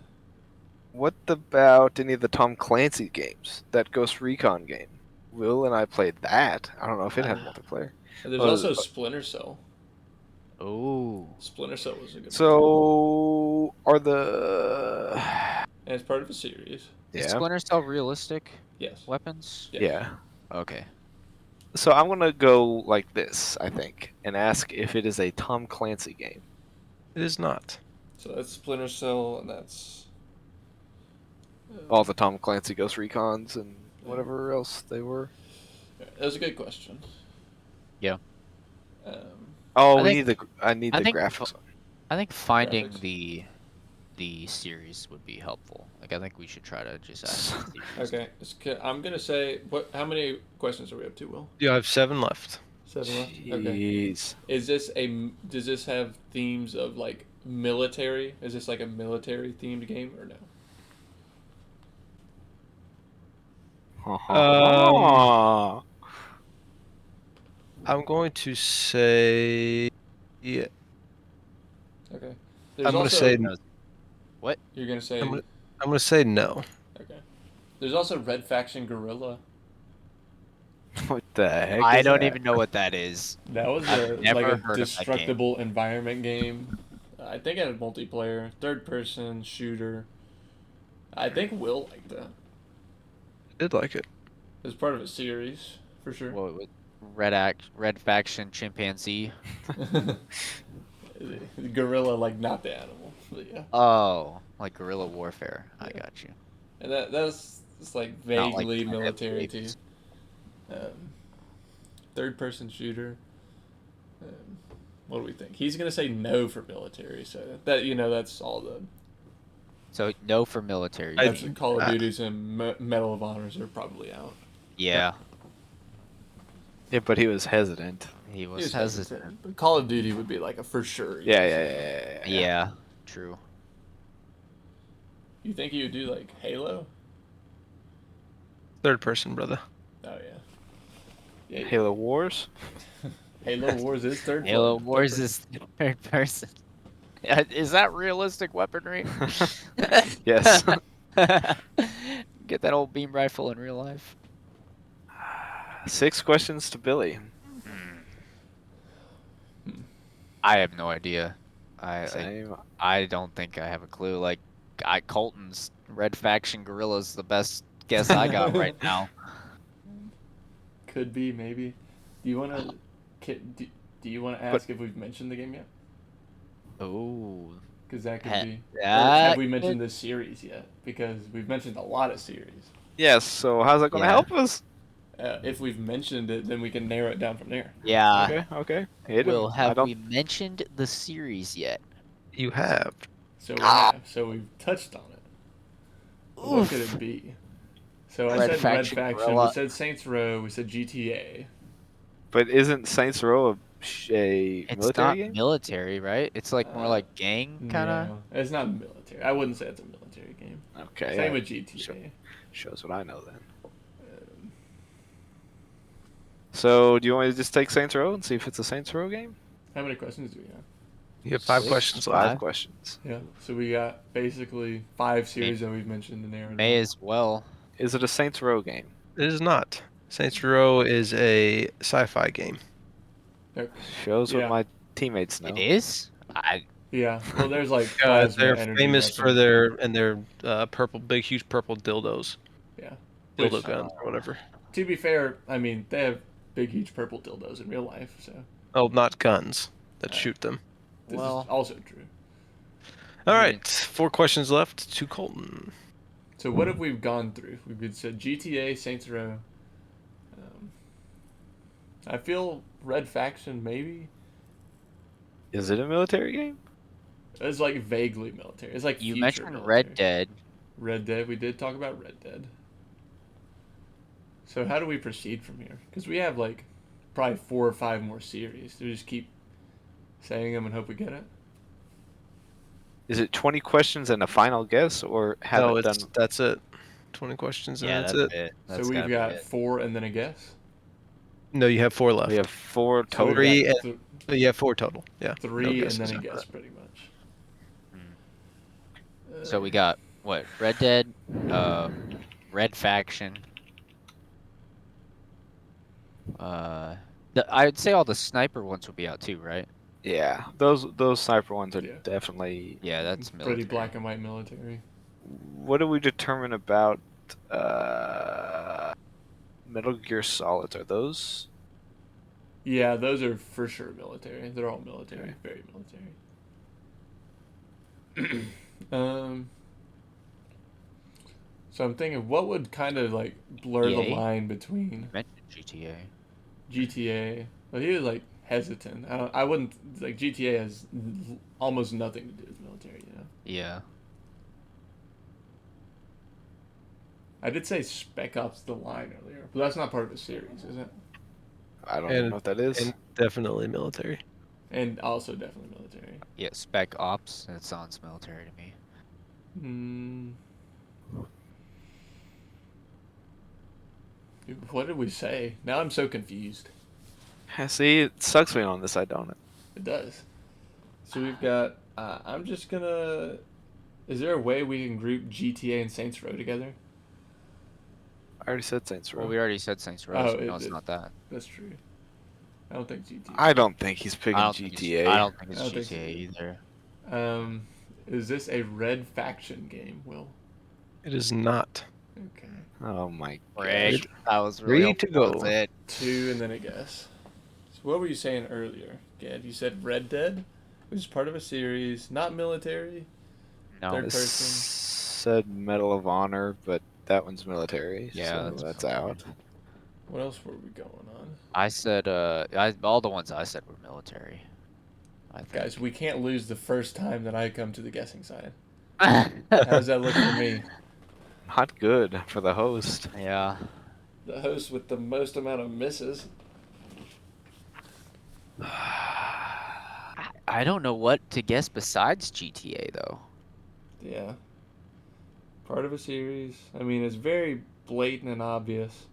S3: What about any of the Tom Clancy games? That Ghost Recon game. Will and I played that. I don't know if it had multiplayer.
S1: And there's
S3: Oh,
S1: also Splinter Cell.
S5: oh,
S1: Splinter Cell was a good one.
S3: So are the
S1: And it's part of a series.
S5: is
S3: yeah
S5: Splinter Cell realistic
S1: Yes.
S5: weapons?
S1: Yes.
S3: yeah.
S5: Okay.
S3: So I'm gonna go like this, I think, and ask if it is a Tom Clancy game.
S2: It is not.
S1: So that's Splinter Cell, and that's
S3: All the Tom Clancy Ghost Recons and whatever else they were.
S1: That was a good question.
S5: Yeah.
S1: Um,
S3: Oh,
S5: I
S3: we
S5: think-
S3: need I need
S5: I
S3: the
S5: think-
S3: graphics.
S5: I think finding
S1: Graphics.
S5: the series would be helpful. Like I think we should try to just ask. the series.
S1: okay, I'm gonna say what? How many questions are we up to, Will?
S2: You have 7 left.
S1: 7 left. Okay.
S3: Jeez.
S1: Is this Does this have themes of like military? Is this like a military themed game or no?
S2: I'm going to say. Yeah,
S1: Okay.
S2: I'm going to say.
S1: You're gonna say.
S2: I'm going to say no.
S1: Okay. There's also Red Faction Guerrilla.
S3: What the heck?
S5: I
S3: is
S5: don't
S3: that?
S5: even know what that is.
S1: That was
S5: I've never
S1: like a
S5: heard of that game.
S1: destructible environment game. I think it had multiplayer, third person shooter. I think Will liked that.
S2: I did like it.
S1: It was part of a series for sure.
S5: What was Red Faction Chimpanzee?
S1: Gorilla, like not the animal, but yeah.
S5: Oh, like guerrilla warfare. I
S1: Yeah.
S5: got you.
S1: And that's it's like
S5: Not like
S1: vaguely
S5: Planet
S1: military
S5: of the
S1: too.
S5: Apes.
S1: Third person shooter. What do we think? He's gonna say no for military, so that that's all the
S5: So no for military.
S1: that's Call of Duties and Medal of Honors are probably out.
S5: Yeah,
S3: Yeah, but he was hesitant.
S5: he
S1: He
S5: was
S1: was
S5: hesitant.
S1: But Call of Duty would be like a for sure.
S3: Yeah.
S5: Yeah, true.
S1: You think he would do like Halo?
S2: Third person, brother.
S1: Oh yeah. Yeah.
S3: Halo Wars.
S1: Halo Wars is third.
S5: Halo
S1: third
S5: Wars
S1: person.
S5: is third person. Is that realistic weaponry?
S3: Yes.
S5: Get that old beam rifle in real life.
S3: 6 questions to Billy.
S5: I have no idea.
S3: Same.
S5: I don't think I have a clue. Like, Colton's Red Faction Guerrilla's the best guess I got right now.
S1: Could be, maybe. Do you want to? Do you want to ask if we've mentioned the game yet?
S5: Oh,
S1: Because that could
S5: Ha-
S1: be. Or
S5: that
S1: have we mentioned
S5: could-
S1: the series yet? Because we've mentioned a lot of series.
S3: Yes, so how's that going to
S5: Yeah.
S3: help us?
S1: If we've mentioned it, then we can narrow it down from there.
S5: yeah.
S3: Okay. Hit 'em.
S5: Will,
S3: I
S5: have
S3: don't
S5: we mentioned the series yet?
S2: You have.
S1: So we have. So we've touched on it. What could
S5: Oof.
S1: it be? So I
S5: Red
S1: said
S5: Faction
S1: Red Faction.
S5: Guerrilla.
S1: We said Saints Row. We said GTA.
S3: But isn't Saints Row a
S5: It's
S3: military
S5: not
S3: game?
S5: military, right? It's like more like gang kind of.
S1: No, it's not military. I wouldn't say it's a military game.
S3: Okay.
S1: Same
S3: yeah.
S1: with GTA.
S3: Sure. Shows what I know then.
S1: Um,
S3: So, do you want to just take Saints Row and see if it's a Saints Row game?
S1: how many questions do we have?
S2: You have 5
S3: 6,
S2: questions
S3: 5
S2: left.
S3: questions.
S1: Yeah. So we got basically 5 series that we've mentioned in there.
S5: May as well.
S3: Is it a Saints Row game?
S2: It is not. Saints Row is a sci-fi game.
S3: Shows
S1: Yeah.
S3: what my teammates know.
S5: It is.
S1: Yeah. Well, there's like plasma
S2: They're
S1: energy
S2: famous for
S1: weapons.
S2: their purple, big, huge purple dildos.
S1: Yeah.
S2: Dildo
S1: Which,
S2: guns or whatever.
S1: to be fair, I mean they have big, huge purple dildos in real life, so
S2: Oh, not guns that
S1: Oh.
S2: shoot them.
S1: this
S5: Well-
S1: is also true.
S2: All
S5: Yeah.
S2: right, 4 questions left to Colton.
S1: So what have we gone through? We've said GTA, Saints Row. I feel Red Faction maybe.
S3: Is it a military game?
S1: It's like vaguely military. It's like
S5: You
S1: future
S5: mentioned
S1: military.
S5: Red Dead.
S1: Red Dead. We did talk about Red Dead. So how do we proceed from here? Because we have like probably 4 or 5 more series. Do we just keep saying them and hope we get it?
S3: Is it 20 questions and a final guess, or have
S2: No,
S3: it
S2: it's
S3: done?
S2: that's it. 20 questions and
S5: Yeah,
S2: that's
S5: that's
S2: it.
S5: it.
S1: So
S5: That's
S1: we've
S5: gotta be
S1: got
S5: it.
S1: 4 and then a guess.
S2: No, you have 4 left.
S3: We have 4
S1: So we've
S3: total.
S2: Three
S1: got
S2: You have 4 total. Yeah.
S1: 3
S2: no
S1: and
S2: guesses
S1: then a
S2: after
S1: guess,
S2: that.
S1: pretty much.
S5: So we got what? Red Dead, Red Faction. I'd say all the sniper ones will be out too, right?
S3: Yeah, those sniper ones are
S1: Yeah.
S3: definitely.
S5: Yeah, that's military.
S1: pretty black and white military.
S3: What do we determine about Metal Gear Solid? Are those?
S1: Yeah, those are for sure military. They're all military, very military. So I'm thinking, what would kind of like blur the
S5: EA?
S1: line between
S5: You mentioned GTA.
S1: GTA? Well, he was like hesitant. I wouldn't like GTA has almost nothing to do with military. You know,
S5: Yeah.
S1: I did say Spec Ops: The Line earlier, but that's not part of the series, is it?
S3: I don't even know what that is.
S2: And definitely military.
S1: And also definitely military.
S5: Yeah, Spec Ops. That sounds military to me.
S1: Dude, what did we say? Now I'm so confused.
S3: See, it sucks being on this. I don't.
S1: It does. So we've got. I'm just gonna. Is there a way we can group GTA and Saints Row together?
S3: I already said Saints Row.
S5: Well, we already said Saints Row.
S1: Oh,
S5: So no, it's
S1: it-
S5: not that.
S1: That's true. I don't think GTA.
S3: I don't think he's picking
S5: I don't think
S3: GTA.
S5: it's, I don't think it's
S1: I don't think so
S5: GTA either.
S1: Is this a Red Faction game, Will?
S2: It is not.
S1: Okay.
S3: Oh my
S5: Great.
S3: god.
S5: That was really
S2: Three to
S5: helpful.
S2: go.
S5: That's it.
S1: 2 and then a guess. So what were you saying earlier, Gad? You said Red Dead, which is part of a series, not military.
S5: No.
S1: Third
S3: I
S1: person.
S3: said Medal of Honor, but that one's military.
S5: Yeah,
S3: so
S5: that's
S3: that's
S5: fine.
S3: out.
S1: What else were we going on?
S5: I said all the ones I said were military. I think.
S1: Guys, we can't lose the first time that I come to the guessing side. How does that look for me?
S3: Not good for the host.
S5: Yeah.
S1: The host with the most amount of misses.
S5: I don't know what to guess besides GTA though.
S1: Yeah. Part of a series. I mean, it's very blatant and obvious.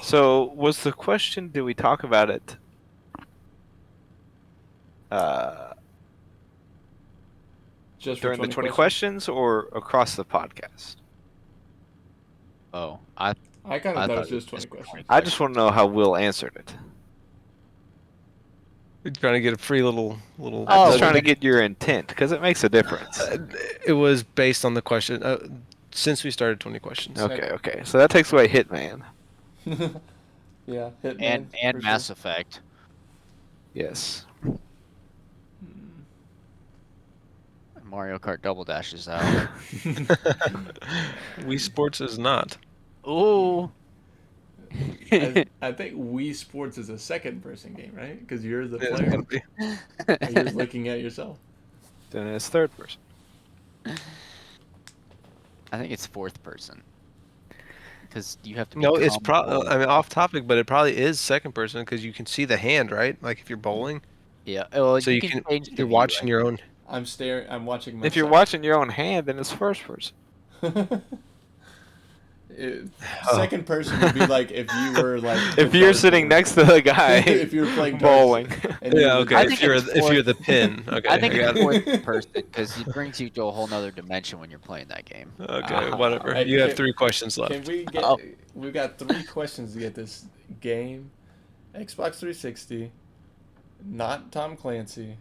S3: So, was the question, do we talk about it?
S1: Just for
S3: during the 20 questions or across the podcast?
S5: Oh, I
S1: I kind of
S5: I
S1: thought it
S5: thought
S1: was
S5: it was
S1: just 20
S5: just
S1: questions.
S3: I just want to know how Will answered it.
S2: We're trying to get a free little.
S3: I'm
S5: Oh,
S3: just trying to
S5: then-
S3: get your intent because it makes a difference.
S2: It was based on the question. Since we started 20 questions.
S3: Okay. So that takes away Hitman.
S1: Yeah, Hitman.
S5: and
S1: for
S5: Mass
S1: sure.
S5: Effect.
S3: Yes.
S5: Mario Kart Double Dash is out.
S2: Wii Sports is not.
S5: Ooh.
S1: I think Wii Sports is a second-person game, right? Because you're the
S2: It's
S1: player.
S2: gotta be.
S1: And you're just looking at yourself.
S3: Then it's third person.
S5: I think it's fourth person. Because you have to.
S2: No, it's
S5: become
S2: probably. I mean, off topic, but it probably is second person because you can see the hand, right? Like if you're bowling,
S5: Yeah. Well,
S2: so you
S5: can
S2: can.
S5: change the
S2: You're
S5: view,
S2: watching
S5: I
S2: your own.
S1: I'm watching myself.
S3: If you're watching your own hand, then it's first person.
S1: Second person would be like if you were like.
S3: If
S1: the
S3: you're
S1: dartboard.
S3: sitting next to the guy
S1: If you were playing
S3: bowling.
S1: and you
S2: Yeah,
S1: were
S2: okay.
S5: I
S1: the-
S5: think
S2: If you're
S5: it's
S2: if you're the pin, okay.
S5: I think
S2: I got
S5: it's
S2: it.
S5: fourth person because it brings you to a whole nother dimension when you're playing that game.
S2: Okay, whatever.
S1: Hey,
S2: You have
S1: can-
S2: 3 questions
S1: Can
S2: left.
S1: we get?
S5: Oh.
S1: We've got 3 questions to get this game. Xbox 360. Not Tom Clancy.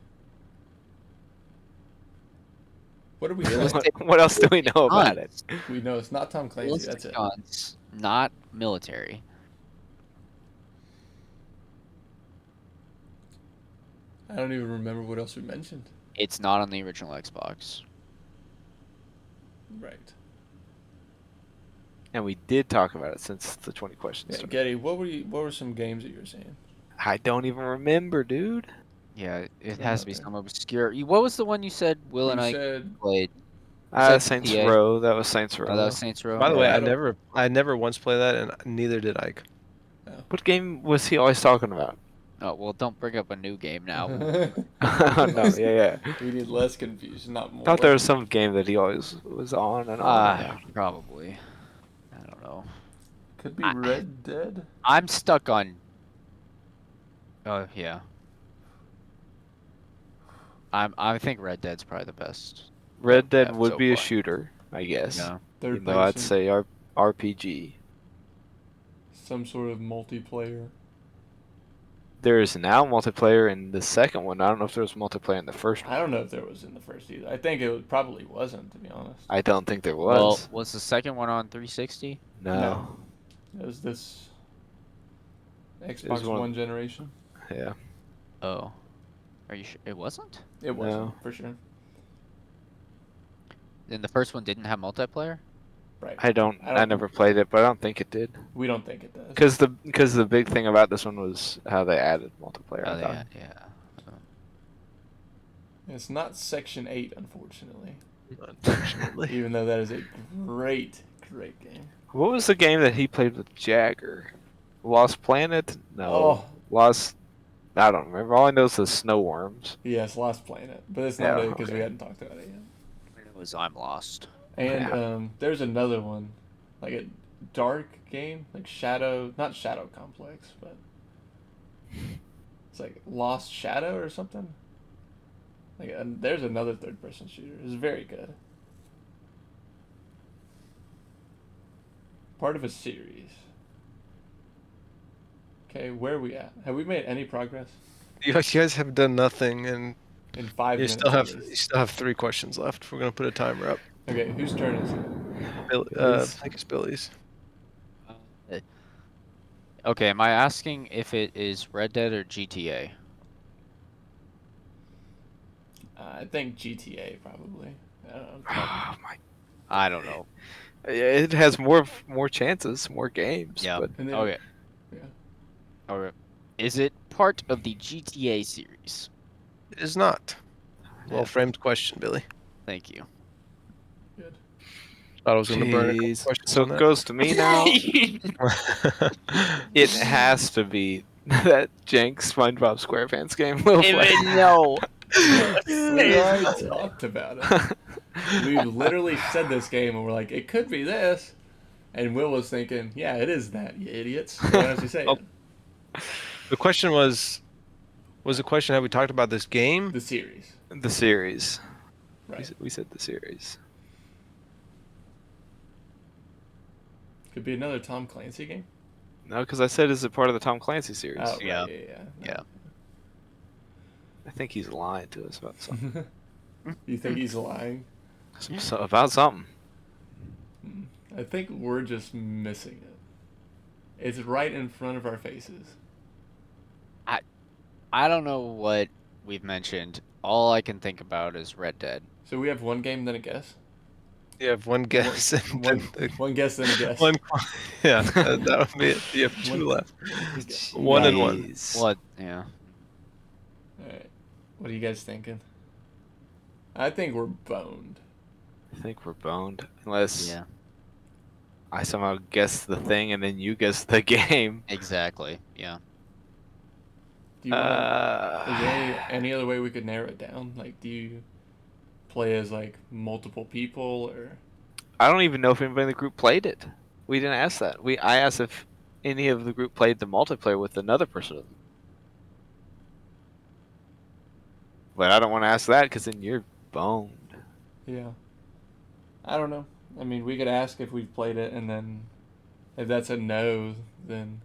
S1: What are we saying?
S3: What else do we know about it?
S1: We know it's not Tom Clancy. That's
S5: Realistic
S1: it.
S5: guns, not military.
S1: I don't even remember what else we mentioned.
S5: It's not on the original Xbox.
S1: Right.
S3: And we did talk about it since the 20 questions.
S1: Yeah,
S3: started.
S1: Getty, what were some games that you were saying?
S3: I don't even remember, dude.
S5: Yeah, it
S1: Yeah,
S5: has to be
S1: okay.
S5: some obscure. What was the one you said Will and
S1: You
S5: I
S1: said
S5: played? said
S3: Saints
S5: GTA.
S3: Row. That was Saints Row.
S5: Oh, that was Saints Row.
S2: By the way,
S1: I
S2: I
S1: don't-
S2: never once played that, and neither did Ike.
S3: What game was he always talking about?
S5: Oh well, don't bring up a new game now.
S3: No, yeah.
S1: we need less confusion, not more.
S3: I thought there was some game that he always was on and on.
S5: Probably. I don't know.
S1: Could be
S5: I-
S1: Red Dead.
S5: I'm stuck on. Oh yeah. I think Red Dead's probably the best.
S3: Red Dead
S5: Yeah,
S3: would
S5: so
S3: be a
S5: far.
S3: shooter, I guess.
S5: Yeah.
S1: Third
S3: Even though I'd
S1: person,
S3: say RPG.
S1: some sort of multiplayer.
S3: There is now multiplayer in the second one. I don't know if there was multiplayer in the first one.
S1: I don't know if there was in the first either. I think probably wasn't, to be honest.
S3: I don't think there
S5: Well,
S3: was.
S5: was the second one on 360?
S3: No.
S1: It was this Xbox
S3: was one-
S1: One generation.
S3: Yeah.
S5: Oh. Are you sure it wasn't?
S1: It wasn't
S3: No.
S1: for sure.
S5: Then the first one didn't have multiplayer?
S1: Right.
S3: I
S1: don't-
S3: never played it, but I don't think it did.
S1: We don't think it does.
S3: Because the big thing about this one was how they added multiplayer. I thought.
S5: Yeah.
S1: It's not Section 8, unfortunately.
S2: Unfortunately.
S1: Even though that is a great game.
S3: What was the game that he played with Jagger? Lost Planet? No.
S1: Oh,
S3: Lost. I don't remember. All I know is the Snow Worms.
S1: yes, Lost Planet. But it's not
S3: Yeah,
S1: because we
S3: okay.
S1: hadn't talked about it yet.
S5: It was I'm Lost.
S1: And
S3: Yeah.
S1: there's another one, like a dark game, like not Shadow Complex, but it's like Lost Shadow or something. Like there's another third-person shooter. It's very good. Part of a series. Okay, where are we at? Have we made any progress
S2: You guys have done nothing, and
S1: in 5
S2: you
S1: minutes?
S2: still have
S1: at least?
S2: you still have 3 questions left. We're gonna put a timer up.
S1: Okay, whose turn is it?
S2: Bill, I think it's Billy's.
S5: Okay, am I asking if it is Red Dead or GTA?
S1: I think GTA probably. I don't know.
S3: Oh my!
S5: I don't know.
S3: It has more chances, more games.
S5: Yeah.
S3: But
S1: And then-
S5: Okay.
S1: Yeah.
S5: Okay. Is it part of the GTA series?
S2: It is not. Well framed question, Billy.
S5: Thank you.
S1: Good.
S2: Thought I was gonna burn a couple
S3: Jeez.
S2: questions
S3: So
S2: on
S3: it
S2: that.
S3: goes to me now. It has to be that jank SpongeBob SquarePants game. Will play.
S5: no.
S1: We already talked about it. We literally said this game and we're like, it could be this. And Will was thinking, yeah, it is that, you idiots. Why don't you say
S2: Oh.
S1: it?
S2: The question was the question have we talked about this game?
S1: The series.
S3: The series.
S1: Right.
S3: We said the series.
S1: Could be another Tom Clancy game.
S3: No, because I said is it part of the Tom Clancy series?
S1: Oh,
S5: Yeah.
S1: right, yeah.
S5: Yeah.
S3: I think he's lying to us about something.
S1: You think he's lying?
S3: About something.
S1: I think we're just missing it. It's right in front of our faces.
S5: I don't know what we've mentioned. All I can think about is Red Dead.
S1: So we have one game, then a guess.
S2: You have one guess and
S1: One,
S2: then the,
S1: one guess, then a guess.
S2: one. Yeah, that would be it. You have two
S1: One-
S2: left. One and one.
S3: Jeez.
S5: What? Yeah.
S1: Alright. What are you guys thinking? I think we're boned.
S3: I think we're boned. Unless
S5: Yeah.
S3: I somehow guess the thing and then you guess the game.
S5: Exactly. Yeah.
S1: Do you wanna, is there any other way we could narrow it down? Like, do you play as like multiple people or?
S3: I don't even know if anybody in the group played it. We didn't ask that. I asked if any of the group played the multiplayer with another person. But I don't want to ask that because then you're boned.
S1: Yeah. I don't know. I mean, we could ask if we've played it, and then if that's a no, then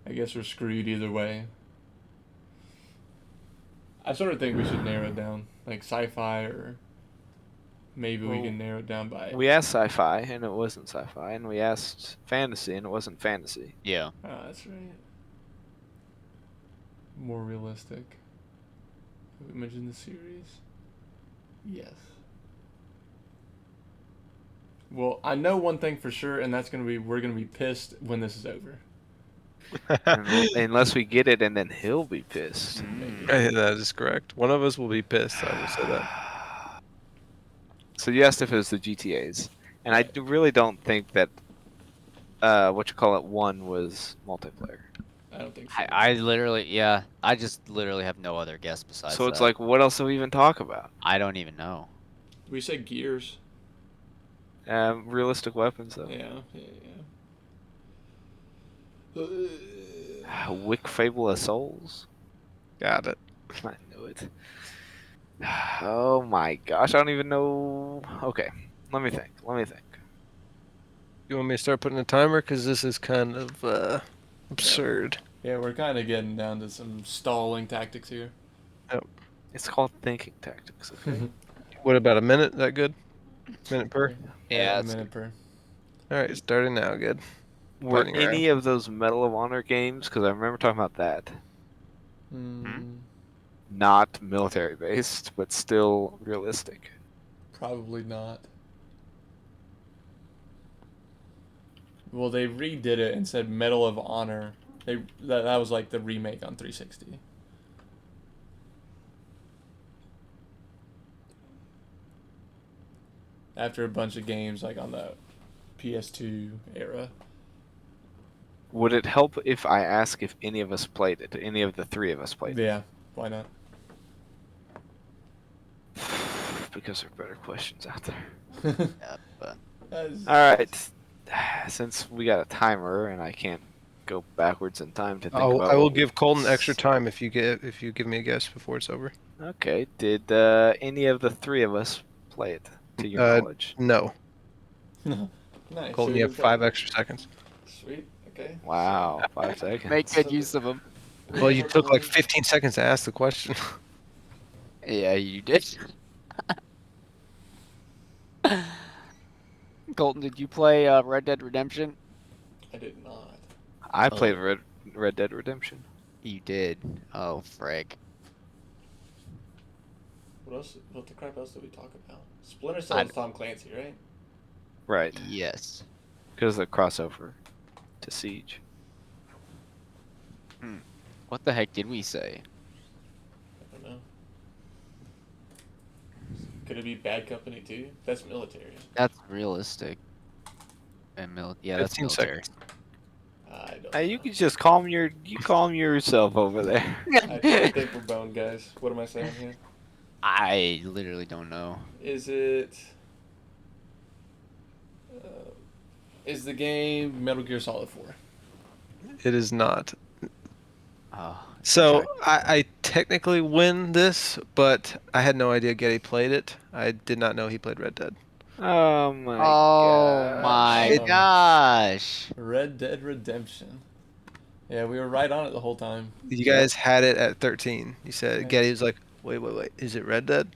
S1: I guess we're screwed either way. I sort of think we should narrow it down, like sci-fi, or maybe we
S3: Well,
S1: can narrow it down by.
S3: We asked sci-fi and it wasn't sci-fi, and we asked fantasy and it wasn't fantasy.
S5: Yeah.
S1: Oh, that's right. More realistic. Have we mentioned the series? Yes. Well, I know one thing for sure, and that's we're gonna be pissed when this is over.
S3: Unless we get it, and then he'll be pissed.
S2: That is correct. One of us will be pissed. I will say that.
S3: So you asked if it was the GTA's, and I really don't think that one was multiplayer.
S1: I don't think so.
S5: I literally, yeah. I just literally have no other guess besides
S3: So it's
S5: that.
S3: like, what else do we even talk about?
S5: I don't even know.
S1: We said Gears.
S3: Realistic weapons, though.
S1: Yeah.
S3: Wick Fable of Souls.
S2: Got it.
S3: I knew it. Oh my gosh, I don't even know. Okay, let me think.
S2: You want me to start putting a timer? Because this is kind of absurd.
S1: Yeah, we're kind of getting down to some stalling tactics here.
S3: It's called thinking tactics. Okay.
S2: What about a minute? That good? Minute per?
S5: Yeah,
S1: a
S5: it's
S1: minute per.
S2: All right, starting now. Good.
S3: Were
S2: Lightning round.
S3: any of those Medal of Honor games? Because I remember talking about that. Not military based, but still realistic.
S1: Probably not. Well, they redid it and said Medal of Honor. That was like the remake on 360. After a bunch of games like on the PS2 era.
S3: Would it help if I ask if any of us played it? Any of the three of us played it?
S1: Yeah, why not?
S3: Because there are better questions out there.
S5: yeah, but
S3: Alright. Since we got a timer and I can't go backwards in time to think about
S2: I will
S3: what we-
S2: give Colton extra time if you give me a guess before it's over.
S3: Okay. Did any of the three of us play it, to your knowledge?
S2: No,
S1: Nice.
S2: Colton, you have 5 extra seconds.
S1: Sweet. Okay.
S3: Wow, 5 seconds.
S5: make good use of them.
S2: Well, you took like 15 seconds to ask the question.
S5: Yeah, you did. Colton, did you play Red Dead Redemption?
S1: I did not.
S3: I played Red Dead Redemption.
S5: You did. Oh, frig.
S1: What else? What the crap else did we talk about? Splinter Cell is Tom Clancy, right?
S3: Right.
S5: Yes.
S3: Because of the crossover to Siege.
S5: What the heck did we say?
S1: I don't know. Could it be Bad Company too? That's military.
S5: That's realistic. And yeah, that's
S2: 15
S5: military.
S2: seconds.
S1: I don't.
S3: Hey,
S1: know.
S3: you can just calm yourself over there.
S1: I think we're boned, guys. What am I saying here?
S5: I literally don't know.
S1: Is it? Is the game Metal Gear Solid 4?
S2: It is not.
S5: Oh,
S2: So I technically win this, but I had no idea Getty played it. I did not know he played Red Dead.
S3: Oh my
S5: Oh my
S1: gosh.
S5: gosh.
S1: Red Dead Redemption. Yeah, we were right on it the whole time.
S2: You guys had it at 13. You said
S1: Nice.
S2: Getty was like, wait, is it Red Dead?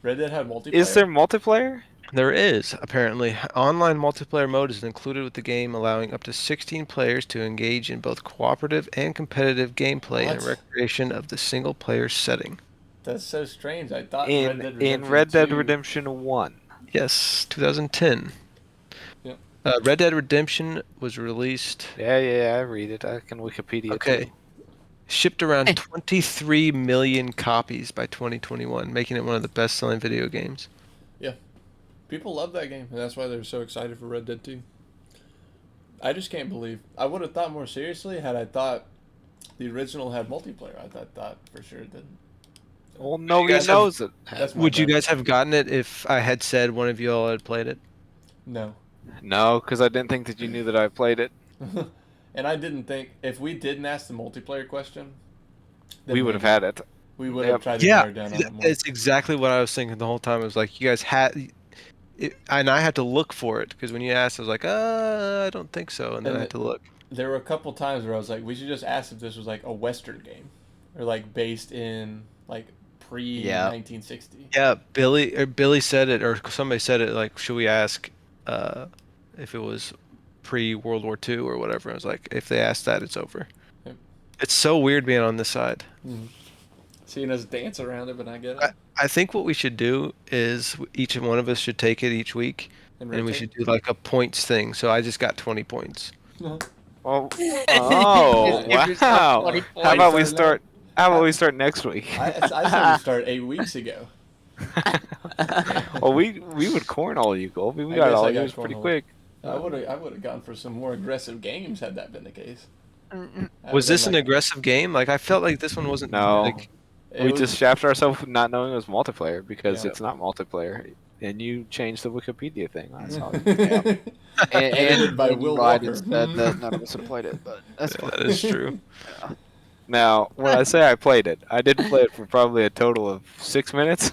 S1: Red Dead had multiplayer.
S3: Is there multiplayer?
S2: There is, apparently. Online multiplayer mode is included with the game, allowing up to 16 players to engage in both cooperative and competitive gameplay and
S1: What?
S2: recreation of the single-player setting.
S1: That's so strange. I thought
S3: In Red Dead
S1: 2
S3: Redemption 1.
S2: Yes, 2010.
S1: Yep.
S2: Red Dead Redemption was released.
S3: Yeah, I read it. I can Wikipedia
S2: Okay.
S3: too.
S2: Shipped around 23 million copies by 2021, making it one of the best-selling video games.
S1: People love that game, and that's why they're so excited for Red Dead 2. I just can't believe. I would have thought more seriously had I thought the original had multiplayer. I thought for sure it didn't.
S3: Well, nobody
S2: guys have-
S3: knows it.
S1: That's my
S2: Would you
S1: bad.
S2: guys have gotten it if I had said one of you all had played it?
S1: No.
S3: No, because I didn't think that you knew that I played it.
S1: And I didn't think if we didn't ask the multiplayer question, then
S3: We would have had it.
S1: We would have
S3: Yep.
S1: tried to
S2: Yeah,
S1: narrow down on it more.
S2: it's exactly what I was thinking the whole time. It was like you guys had, and I had to look for it because when you asked, I was like, I don't think so, and then I had to look.
S1: There were a couple times where I was like, we should just ask if this was like a Western game, or like based in like pre 1960.
S2: Yeah, Billy said it, or somebody said it. Like, should we ask if it was pre World War II or whatever? I was like, if they ask that, it's over.
S1: Yep.
S2: It's so weird being on this side.
S1: Seeing us dance around it, but I get it.
S2: I think what we should do is each one of us should take it each week, and we
S1: rotate.
S2: should do like a points thing. So I just got 20 points.
S3: Oh, oh
S5: Give yourself
S3: wow!
S5: 20
S3: How about we
S1: points.
S3: start? How about we start next week?
S1: I said we start 8 weeks ago.
S3: Well, we would cornhole you, Colby. We
S1: I
S3: got
S1: guess
S3: all
S1: I got
S3: yours pretty
S1: cornhole.
S3: quick.
S1: I would have gone for some more aggressive games had that been the case. I
S2: Was
S1: would've
S2: this
S1: been
S2: an
S1: like-
S2: aggressive game? Like I felt like this one wasn't.
S3: No.
S2: Like,
S1: it
S3: We
S1: was-
S3: just shafted ourselves not knowing it was multiplayer because
S1: Yeah.
S3: it's not multiplayer. And you changed the Wikipedia thing. I saw it.
S1: Edited by
S5: and
S1: Will
S5: you lied
S1: Walker.
S5: and said that none of us have played it, but that's
S2: yeah,
S5: fine.
S2: that is true.
S3: Now, when I say I played it, I did play it for probably a total of 6 minutes.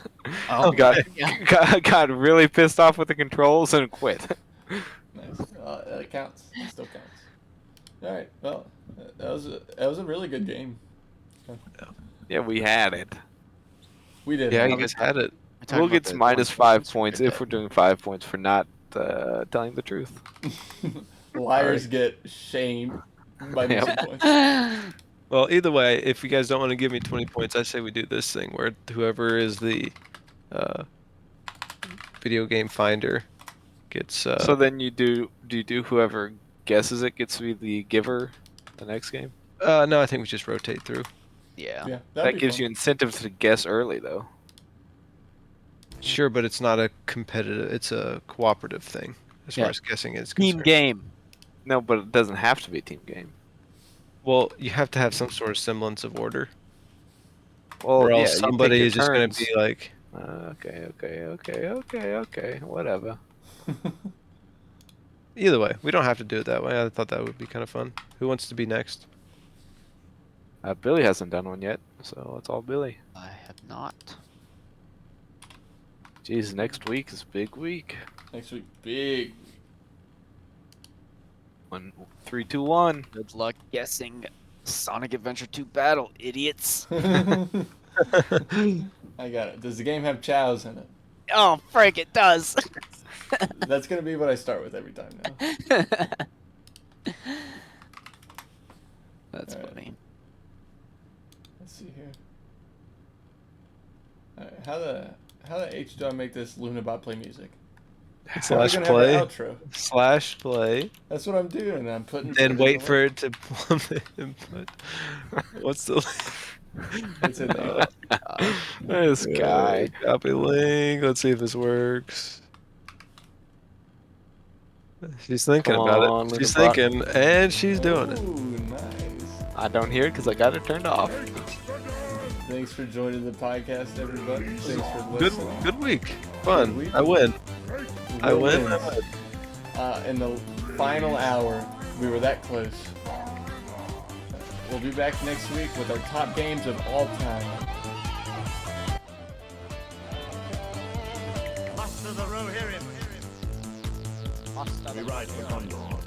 S5: Oh,
S3: got really pissed off with the controls and quit.
S1: Nice. That counts. It still counts. All right. Well, that was a really good game.
S3: Yeah, we had it.
S1: We did.
S2: Yeah,
S1: have
S2: you
S1: it.
S2: guys had it.
S3: We'll get minus 5 points if we're doing 5 points for not telling the truth.
S1: Liars get shamed by missing
S3: Yep.
S1: points.
S2: Well, either way, if you guys don't want to give me 20 points, I say we do this thing where whoever is the video game finder gets.
S3: So then you do whoever guesses it gets to be the giver the next game?
S2: No, I think we just rotate through.
S5: Yeah.
S1: Yeah,
S3: That gives you incentive to guess early, though.
S2: Sure, but it's not a competitive. It's a cooperative thing as far
S5: Yeah.
S2: as guessing is
S5: Team
S2: concerned.
S5: game.
S3: No, but it doesn't have to be a team game.
S2: Well, you have to have some sort of semblance of order,
S3: Well,
S2: or
S3: yeah,
S2: else
S3: you
S2: somebody
S3: take your
S2: is just going
S3: turns.
S2: to be like,
S3: Okay, whatever.
S2: either way, we don't have to do it that way. I thought that would be kind of fun. Who wants to be next?
S3: Billy hasn't done one yet, so it's all Billy.
S5: I have not.
S3: Jeez, next week is a big week.
S1: Next week, big.
S3: 3, 2, 1.
S5: Good luck guessing Sonic Adventure 2 Battle, idiots.
S1: I got it. Does the game have chows in it?
S5: Oh, Frank, it does.
S1: That's gonna be what I start with every time now.
S5: That's
S1: Alright.
S5: funny.
S1: Let's see here. Alright, how the H do I make this Lunabot play music? How are we
S2: Slash
S1: gonna
S2: play.
S1: have an outro?
S2: Slash play.
S1: That's what I'm doing. I'm putting.
S2: Then wait for it to plumb the input. What's the
S1: It's in there.
S3: This guy.
S2: Copy link. Let's see if this works. She's thinking
S3: Come
S2: about
S3: on,
S2: it. She's
S3: little bot.
S2: thinking, and she's doing it.
S1: Ooh, nice.
S3: I don't hear it because I got it turned off.
S1: Thanks for joining the podcast, everybody. Thanks for
S2: Good,
S1: listening.
S2: good week. Fun.
S1: Good week.
S2: I win. I
S1: Will
S2: win.
S1: wins. In the final hour, we were that close. We'll be back next week with our top games of all time.
S6: Master the Rohirrim. We ride for Gondor.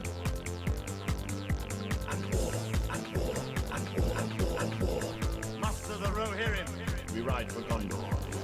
S6: And war, and war, and war, and war, and war. Master the Rohirrim. We ride for Gondor.